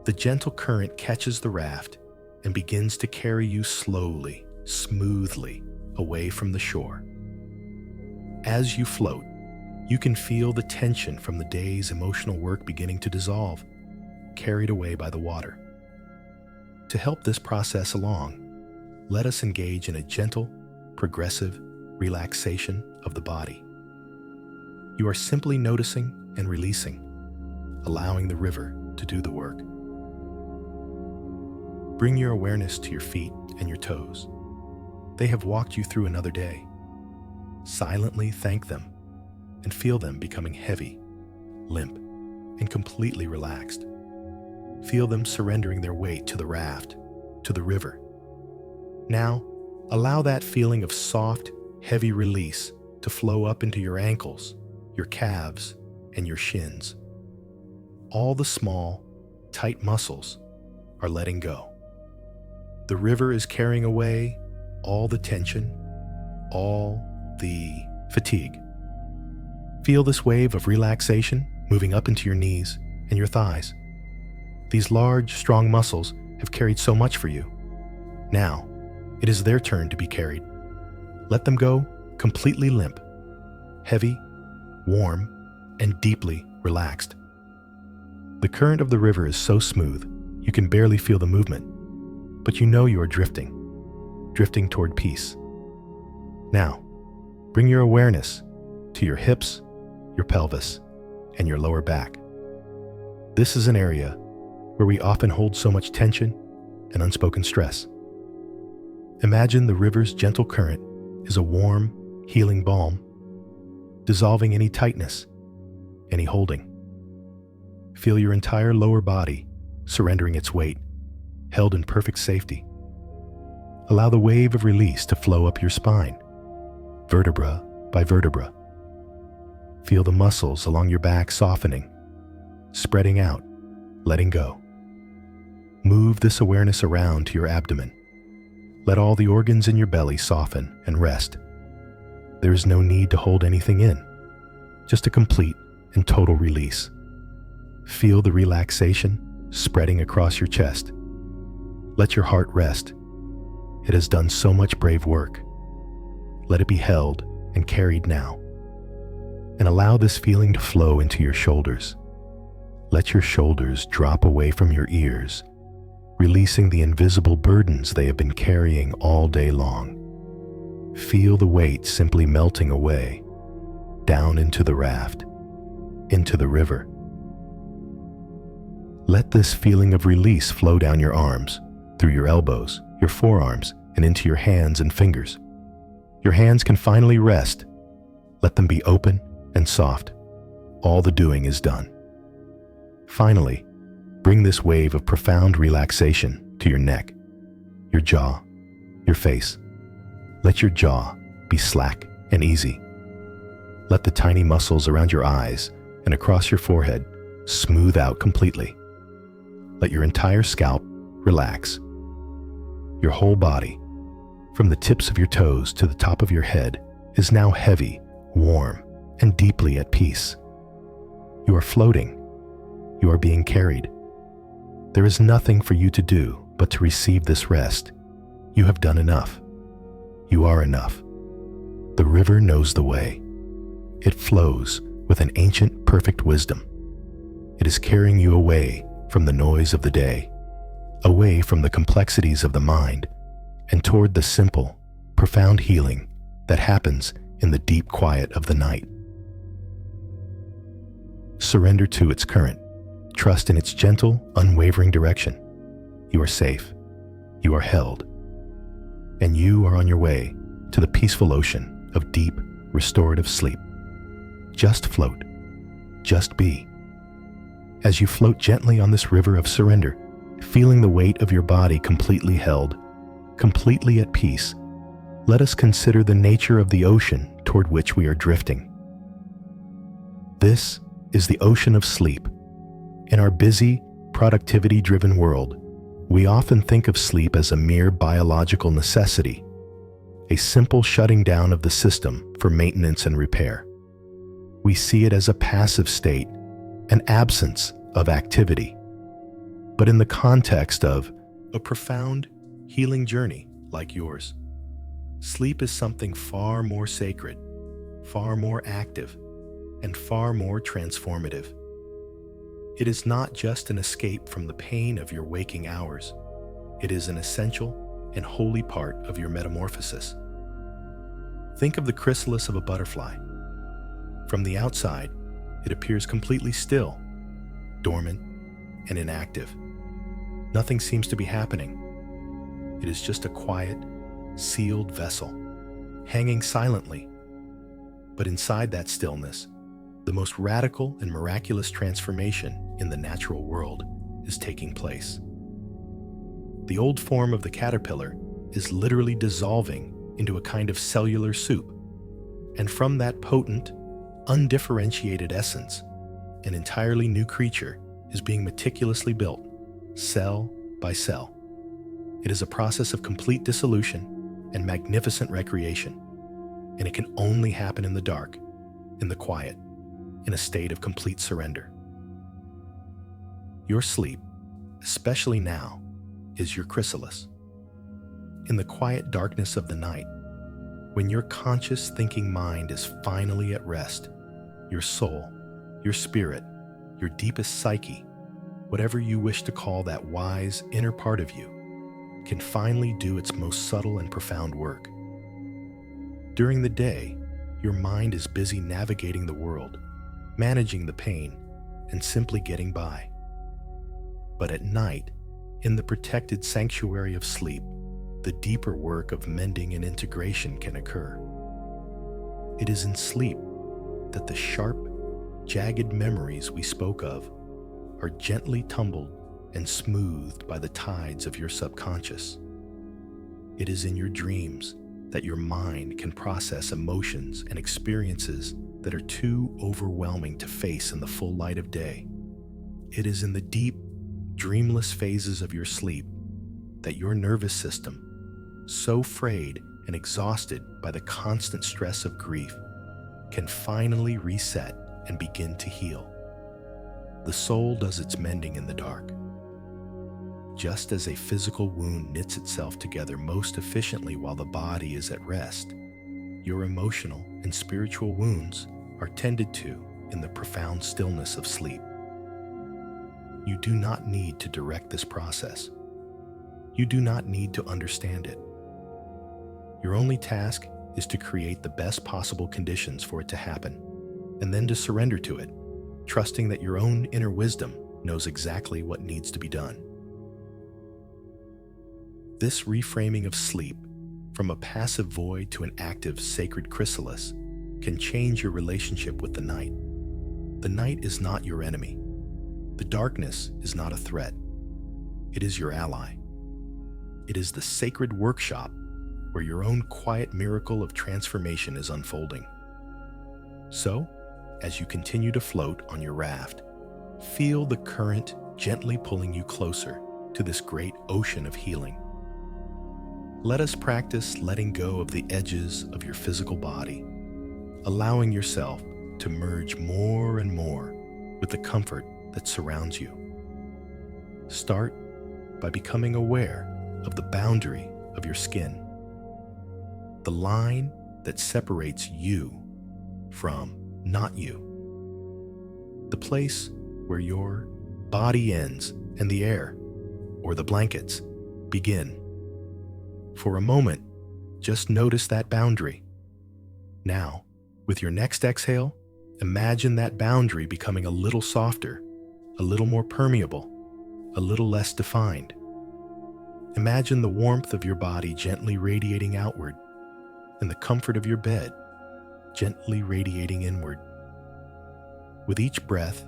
the gentle current catches the raft and begins to carry you slowly, smoothly away from the shore. As you float, you can feel the tension from the day's emotional work beginning to dissolve, carried away by the water. To help this process along, let us engage in a gentle, progressive relaxation of the body. You are simply noticing and releasing, allowing the river to do the work. Bring your awareness to your feet and your toes. They have walked you through another day. Silently thank them and feel them becoming heavy, limp, and completely relaxed. Feel them surrendering their weight to the raft, to the river. Now, allow that feeling of soft, heavy release to flow up into your ankles, your calves, and your shins. All the small, tight muscles are letting go. The river is carrying away all the tension, all the fatigue. Feel this wave of relaxation moving up into your knees and your thighs. These large, strong muscles have carried so much for you. Now, it is their turn to be carried. Let them go completely limp, heavy, warm, and deeply relaxed. The current of the river is so smooth, you can barely feel the movement, but you know you are drifting toward peace. Now, bring your awareness to your hips, your pelvis, and your lower back. This is an area where we often hold so much tension and unspoken stress. Imagine the river's gentle current is a warm, healing balm, dissolving any tightness, any holding. Feel your entire lower body surrendering its weight, held in perfect safety. Allow the wave of release to flow up your spine, vertebra by vertebra. Feel the muscles along your back softening, spreading out, letting go. Move this awareness around to your abdomen. Let all the organs in your belly soften and rest. There is no need to hold anything in, just a complete and total release. Feel the relaxation spreading across your chest. Let your heart rest. It has done so much brave work. Let it be held and carried now. And allow this feeling to flow into your shoulders. Let your shoulders drop away from your ears, releasing the invisible burdens they have been carrying all day long. Feel the weight simply melting away, down into the raft, into the river. Let this feeling of release flow down your arms, through your elbows, your forearms, and into your hands and fingers. Your hands can finally rest. Let them be open and soft. All the doing is done. Finally, bring this wave of profound relaxation to your neck, your jaw, your face. Let your jaw be slack and easy. Let the tiny muscles around your eyes and across your forehead smooth out completely. Let your entire scalp relax. Your whole body, from the tips of your toes to the top of your head, is now heavy, warm, and deeply at peace. You are floating. You are being carried. There is nothing for you to do but to receive this rest. You have done enough. You are enough. The river knows the way. It flows with an ancient, perfect wisdom. It is carrying you away from the noise of the day, away from the complexities of the mind, and toward the simple, profound healing that happens in the deep quiet of the night. Surrender to its current. Trust in its gentle, unwavering direction. You are safe. You are held. And you are on your way to the peaceful ocean of deep, restorative sleep. Just float. Just be. As you float gently on this river of surrender, feeling the weight of your body completely held, completely at peace, let us consider the nature of the ocean toward which we are drifting. This is the ocean of sleep. In our busy, productivity-driven world, we often think of sleep as a mere biological necessity, a simple shutting down of the system for maintenance and repair. We see it as a passive state, an absence of activity. But in the context of a profound, healing journey like yours, sleep is something far more sacred, far more active, and far more transformative. It is not just an escape from the pain of your waking hours. It is an essential and holy part of your metamorphosis. Think of the chrysalis of a butterfly. From the outside, it appears completely still, dormant, and inactive. Nothing seems to be happening. It is just a quiet, sealed vessel, hanging silently. But inside that stillness, the most radical and miraculous transformation in the natural world is taking place. The old form of the caterpillar is literally dissolving into a kind of cellular soup, and from that potent, undifferentiated essence, an entirely new creature is being meticulously built, cell by cell. It is a process of complete dissolution and magnificent recreation, and it can only happen in the dark, in the quiet, in a state of complete surrender. Your sleep, especially now, is your chrysalis. In the quiet darkness of the night, when your conscious thinking mind is finally at rest, your soul, your spirit, your deepest psyche, whatever you wish to call that wise inner part of you, can finally do its most subtle and profound work. During the day, your mind is busy navigating the world, managing the pain, and simply getting by. But at night, in the protected sanctuary of sleep, the deeper work of mending and integration can occur. It is in sleep that the sharp, jagged memories we spoke of are gently tumbled and smoothed by the tides of your subconscious. It is in your dreams that your mind can process emotions and experiences that are too overwhelming to face in the full light of day. It is in the deep, dreamless phases of your sleep that your nervous system, so frayed and exhausted by the constant stress of grief, can finally reset and begin to heal. The soul does its mending in the dark. Just as a physical wound knits itself together most efficiently while the body is at rest, your emotional and spiritual wounds are tended to in the profound stillness of sleep. You do not need to direct this process. You do not need to understand it. Your only task is to create the best possible conditions for it to happen, and then to surrender to it, trusting that your own inner wisdom knows exactly what needs to be done. This reframing of sleep from a passive void to an active sacred chrysalis can change your relationship with the night. The night is not your enemy. The darkness is not a threat. It is your ally. It is the sacred workshop where your own quiet miracle of transformation is unfolding. So, as you continue to float on your raft, feel the current gently pulling you closer to this great ocean of healing. Let us practice letting go of the edges of your physical body, allowing yourself to merge more and more with the comfort that surrounds you. Start by becoming aware of the boundary of your skin, the line that separates you from not you, the place where your body ends and the air, or the blankets, begin. For a moment, just notice that boundary. Now, with your next exhale, imagine that boundary becoming a little softer, a little more permeable, a little less defined. Imagine the warmth of your body gently radiating outward, and the comfort of your bed gently radiating inward. With each breath,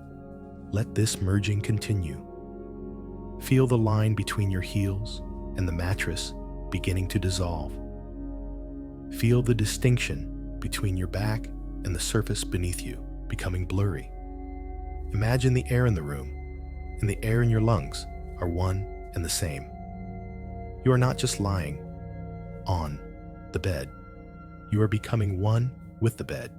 let this merging continue. Feel the line between your heels and the mattress beginning to dissolve. Feel the distinction between your back and the surface beneath you becoming blurry. Imagine the air in the room and the air in your lungs are one and the same. You are not just lying on the bed. You are becoming one with the bed.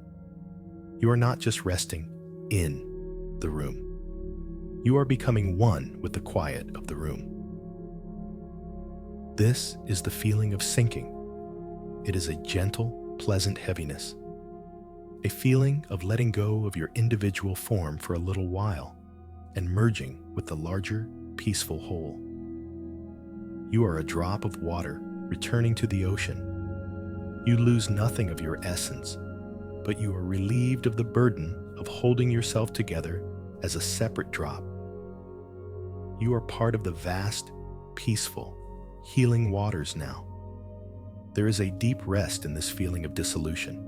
You are not just resting in the room. You are becoming one with the quiet of the room. This is the feeling of sinking. It is a gentle, pleasant heaviness, a feeling of letting go of your individual form for a little while and merging with the larger, peaceful whole. You are a drop of water returning to the ocean. You lose nothing of your essence, but you are relieved of the burden of holding yourself together as a separate drop. You are part of the vast, peaceful, healing waters now. There is a deep rest in this feeling of dissolution.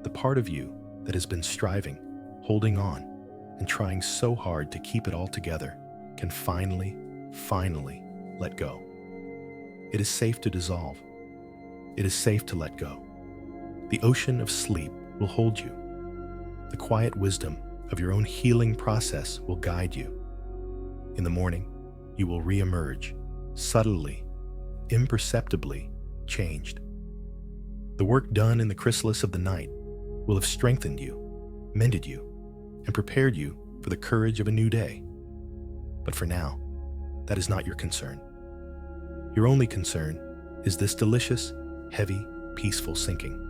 The part of you that has been striving, holding on, and trying so hard to keep it all together can finally let go. It is safe to dissolve. It is safe to let go. The ocean of sleep will hold you. The quiet wisdom of your own healing process will guide you. In the morning, you will re-emerge, subtly, imperceptibly changed. The work done in the chrysalis of the night will have strengthened you, mended you, and prepared you for the courage of a new day. But for now, that is not your concern. Your only concern is this delicious, heavy, peaceful sinking.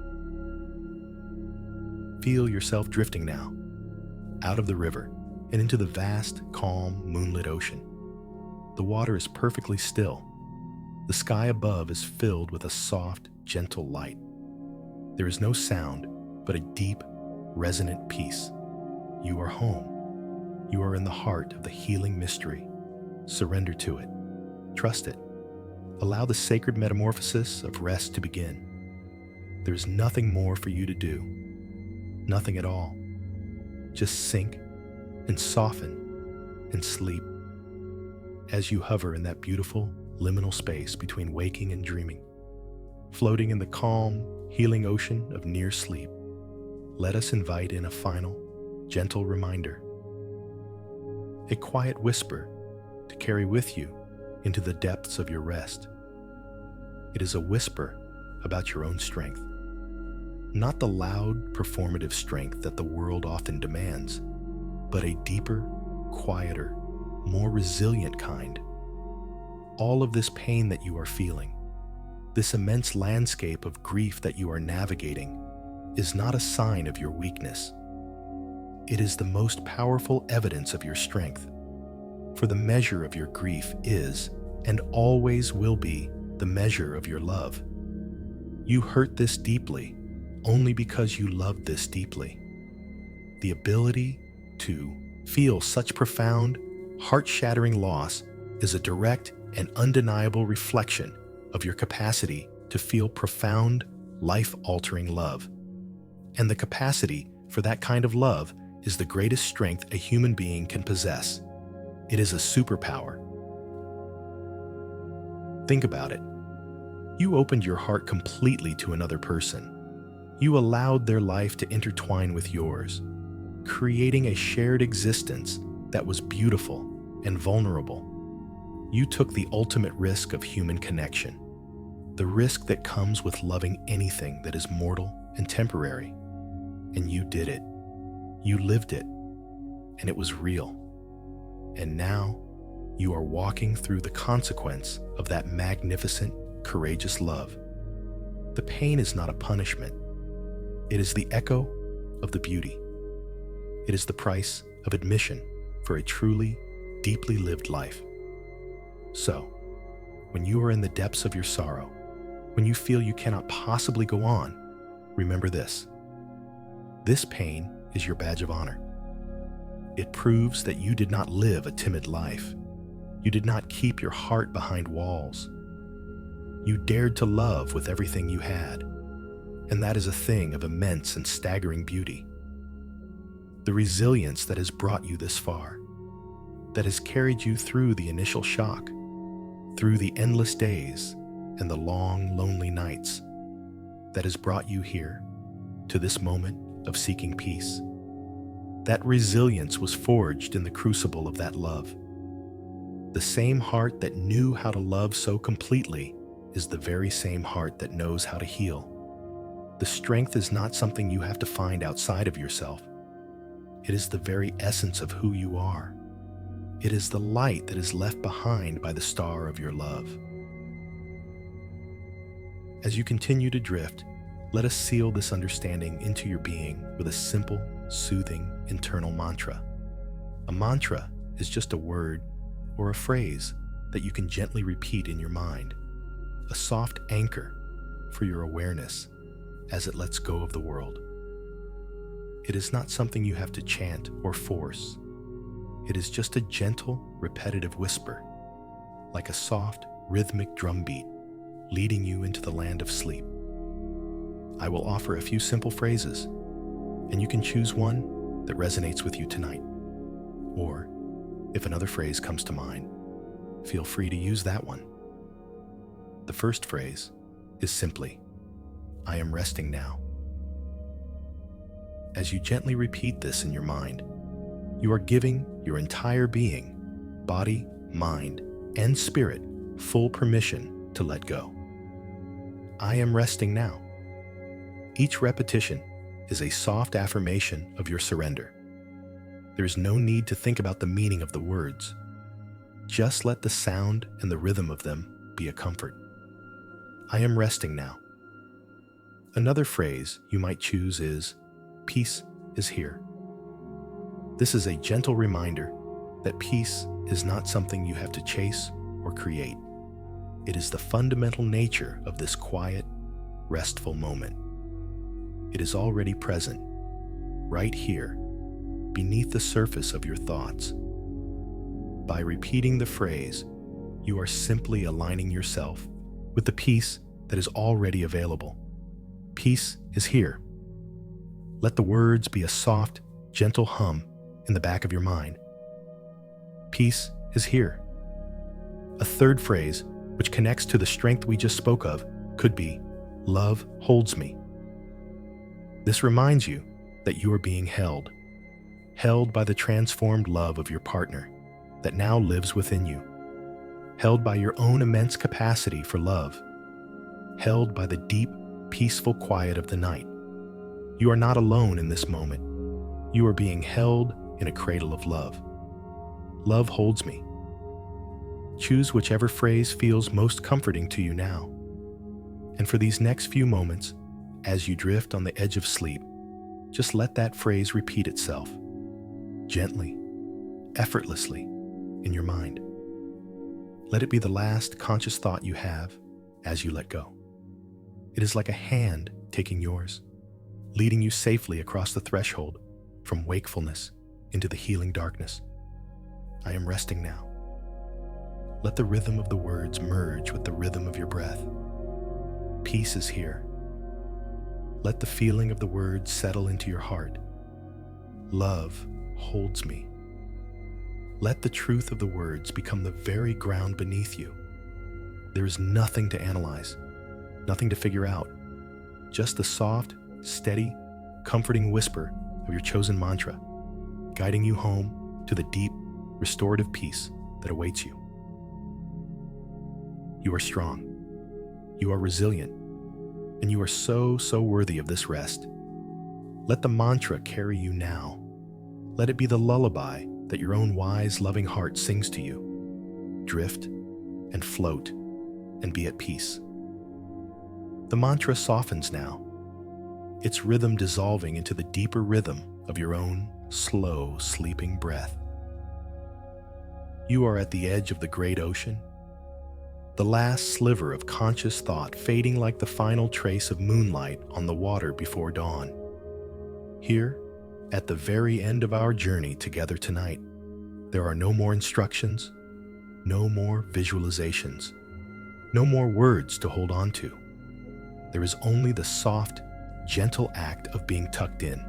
Feel yourself drifting now, out of the river and into the vast, calm, moonlit ocean. The water is perfectly still. The sky above is filled with a soft, gentle light. There is no sound, but a deep, resonant peace. You are home. You are in the heart of the healing mystery. Surrender to it. Trust it. Allow the sacred metamorphosis of rest to begin. There is nothing more for you to do. Nothing at all. Just sink and soften and sleep as you hover in that beautiful liminal space between waking and dreaming. Floating in the calm, healing ocean of near sleep, let us invite in a final, gentle reminder. A quiet whisper to carry with you into the depths of your rest. It is a whisper about your own strength, not the loud, performative strength that the world often demands, but a deeper, quieter, more resilient kind. All of this pain that you are feeling, this immense landscape of grief that you are navigating, is not a sign of your weakness. It is the most powerful evidence of your strength. For the measure of your grief is, and always will be, the measure of your love. You hurt this deeply only because you loved this deeply. The ability to feel such profound, heart-shattering loss is a direct and undeniable reflection of your capacity to feel profound, life-altering love. And the capacity for that kind of love is the greatest strength a human being can possess. It is a superpower. Think about it. You opened your heart completely to another person. You allowed their life to intertwine with yours, creating a shared existence that was beautiful and vulnerable. You took the ultimate risk of human connection, the risk that comes with loving anything that is mortal and temporary. And you did it. You lived it, and it was real. And now, you are walking through the consequence of that magnificent, courageous love. The pain is not a punishment. It is the echo of the beauty. It is the price of admission for a truly, deeply lived life. So, when you are in the depths of your sorrow, when you feel you cannot possibly go on, remember this. This pain is your badge of honor. It proves that you did not live a timid life. You did not keep your heart behind walls. You dared to love with everything you had, and that is a thing of immense and staggering beauty. The resilience that has brought you this far, that has carried you through the initial shock, through the endless days and the long, lonely nights, that has brought you here to this moment of seeking peace. That resilience was forged in the crucible of that love. The same heart that knew how to love so completely is the very same heart that knows how to heal. The strength is not something you have to find outside of yourself. It is the very essence of who you are. It is the light that is left behind by the star of your love. As you continue to drift, let us seal this understanding into your being with a simple, soothing, internal mantra. A mantra is just a word or a phrase that you can gently repeat in your mind, a soft anchor for your awareness as it lets go of the world. It is not something you have to chant or force. It is just a gentle, repetitive whisper, like a soft, rhythmic drumbeat leading you into the land of sleep. I will offer a few simple phrases, and you can choose one that resonates with you tonight. Or, if another phrase comes to mind, feel free to use that one. The first phrase is simply, I am resting now. As you gently repeat this in your mind, you are giving your entire being, body, mind, and spirit, full permission to let go. I am resting now. Each repetition is a soft affirmation of your surrender. There is no need to think about the meaning of the words. Just let the sound and the rhythm of them be a comfort. I am resting now. Another phrase you might choose is, peace is here. This is a gentle reminder that peace is not something you have to chase or create. It is the fundamental nature of this quiet, restful moment. It is already present, right here, beneath the surface of your thoughts. By repeating the phrase, you are simply aligning yourself with the peace that is already available. Peace is here. Let the words be a soft, gentle hum in the back of your mind. Peace is here. A third phrase, which connects to the strength we just spoke of, could be, love holds me. This reminds you that you are being held by the transformed love of your partner that now lives within you, held by your own immense capacity for love, held by the deep, peaceful quiet of the night. You are not alone in this moment. You are being held in a cradle of love. Love holds me. Choose whichever phrase feels most comforting to you now. And for these next few moments, as you drift on the edge of sleep, just let that phrase repeat itself, gently, effortlessly, in your mind. Let it be the last conscious thought you have as you let go. It is like a hand taking yours, leading you safely across the threshold from wakefulness into the healing darkness. I am resting now. Let the rhythm of the words merge with the rhythm of your breath. Peace is here. Let the feeling of the words settle into your heart. Love holds me. Let the truth of the words become the very ground beneath you. There is nothing to analyze, nothing to figure out, just the soft, steady, comforting whisper of your chosen mantra, guiding you home to the deep, restorative peace that awaits you. You are strong, you are resilient, and you are so worthy of this rest. Let the mantra carry you now. Let it be the lullaby that your own wise, loving heart sings to you. Drift and float and be at peace. The mantra softens now, its rhythm dissolving into the deeper rhythm of your own slow, sleeping breath. You are at the edge of the great ocean, the last sliver of conscious thought fading like the final trace of moonlight on the water before dawn. Here, at the very end of our journey together tonight, there are no more instructions, no more visualizations, no more words to hold on to. There is only the soft, gentle act of being tucked in.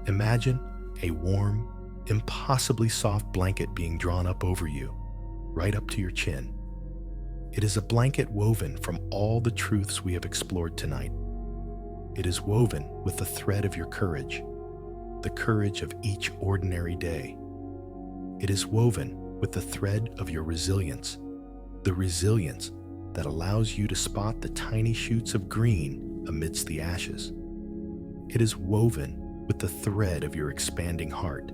Imagine a warm, impossibly soft blanket being drawn up over you, right up to your chin. It is a blanket woven from all the truths we have explored tonight. It is woven with the thread of your courage, the courage of each ordinary day. It is woven with the thread of your resilience, the resilience that allows you to spot the tiny shoots of green amidst the ashes. It is woven with the thread of your expanding heart,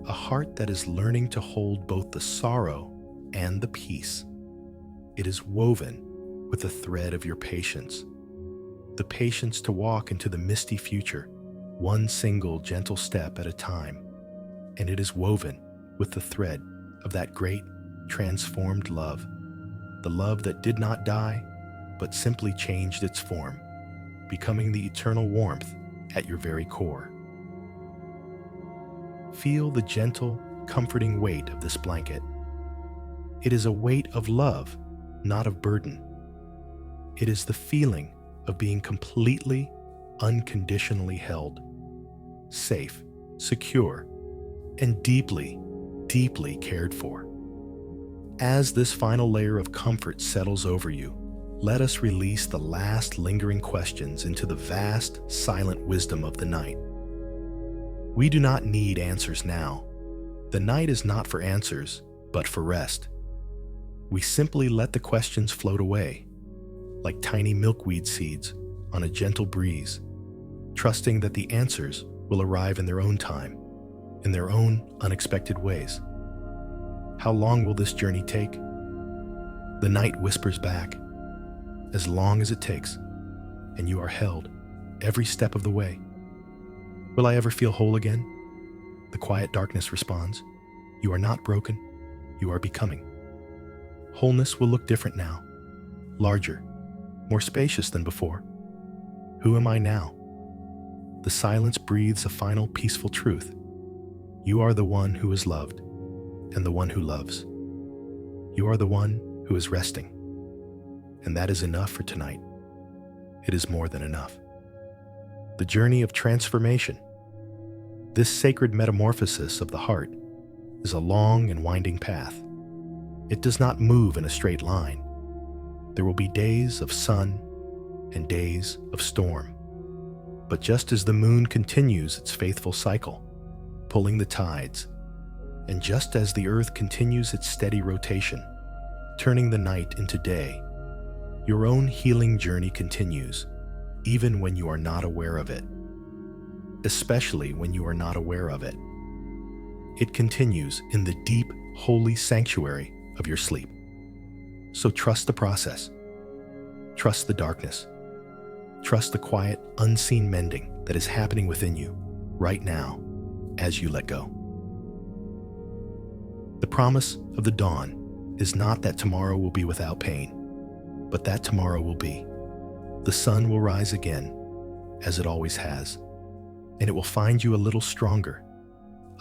a heart that is learning to hold both the sorrow and the peace. It is woven with the thread of your patience, the patience to walk into the misty future, one single gentle step at a time. And it is woven with the thread of that great, transformed love, the love that did not die, but simply changed its form, becoming the eternal warmth at your very core. Feel the gentle, comforting weight of this blanket. It is a weight of love, not of burden. It is the feeling of being completely, unconditionally held, safe, secure, and deeply, deeply cared for. As this final layer of comfort settles over you, let us release the last lingering questions into the vast, silent wisdom of the night. We do not need answers now. The night is not for answers, but for rest. We simply let the questions float away, like tiny milkweed seeds on a gentle breeze, trusting that the answers will arrive in their own time, in their own unexpected ways. How long will this journey take? The night whispers back, as long as it takes, and you are held every step of the way. Will I ever feel whole again? The quiet darkness responds, you are not broken, you are becoming. Wholeness will look different now, larger, more spacious than before. Who am I now? The silence breathes a final peaceful truth. You are the one who is loved, and the one who loves. You are the one who is resting, and that is enough for tonight. It is more than enough. The journey of transformation, this sacred metamorphosis of the heart, is a long and winding path. It does not move in a straight line. There will be days of sun and days of storm. But just as the moon continues its faithful cycle, pulling the tides, And just as the earth continues its steady rotation, turning the night into day, your own healing journey continues, even when you are not aware of it. Especially when you are not aware of it. It continues in the deep, holy sanctuary of your sleep. So trust the process. Trust the darkness. Trust the quiet, unseen mending that is happening within you right now as you let go. The promise of the dawn is not that tomorrow will be without pain, but that tomorrow will be. The sun will rise again, as it always has, and it will find you a little stronger,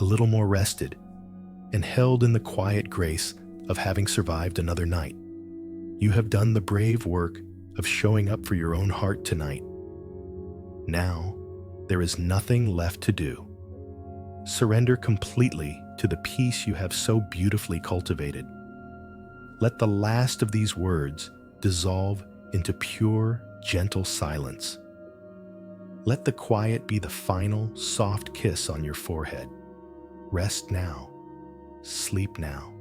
a little more rested, and held in the quiet grace of having survived another night. You have done the brave work of showing up for your own heart tonight. Now, there is nothing left to do. Surrender completely to the peace you have so beautifully cultivated. Let the last of these words dissolve into pure, gentle silence. Let the quiet be the final, soft kiss on your forehead. Rest now. Sleep now.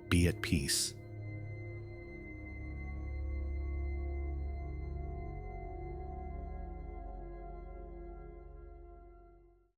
Be at peace.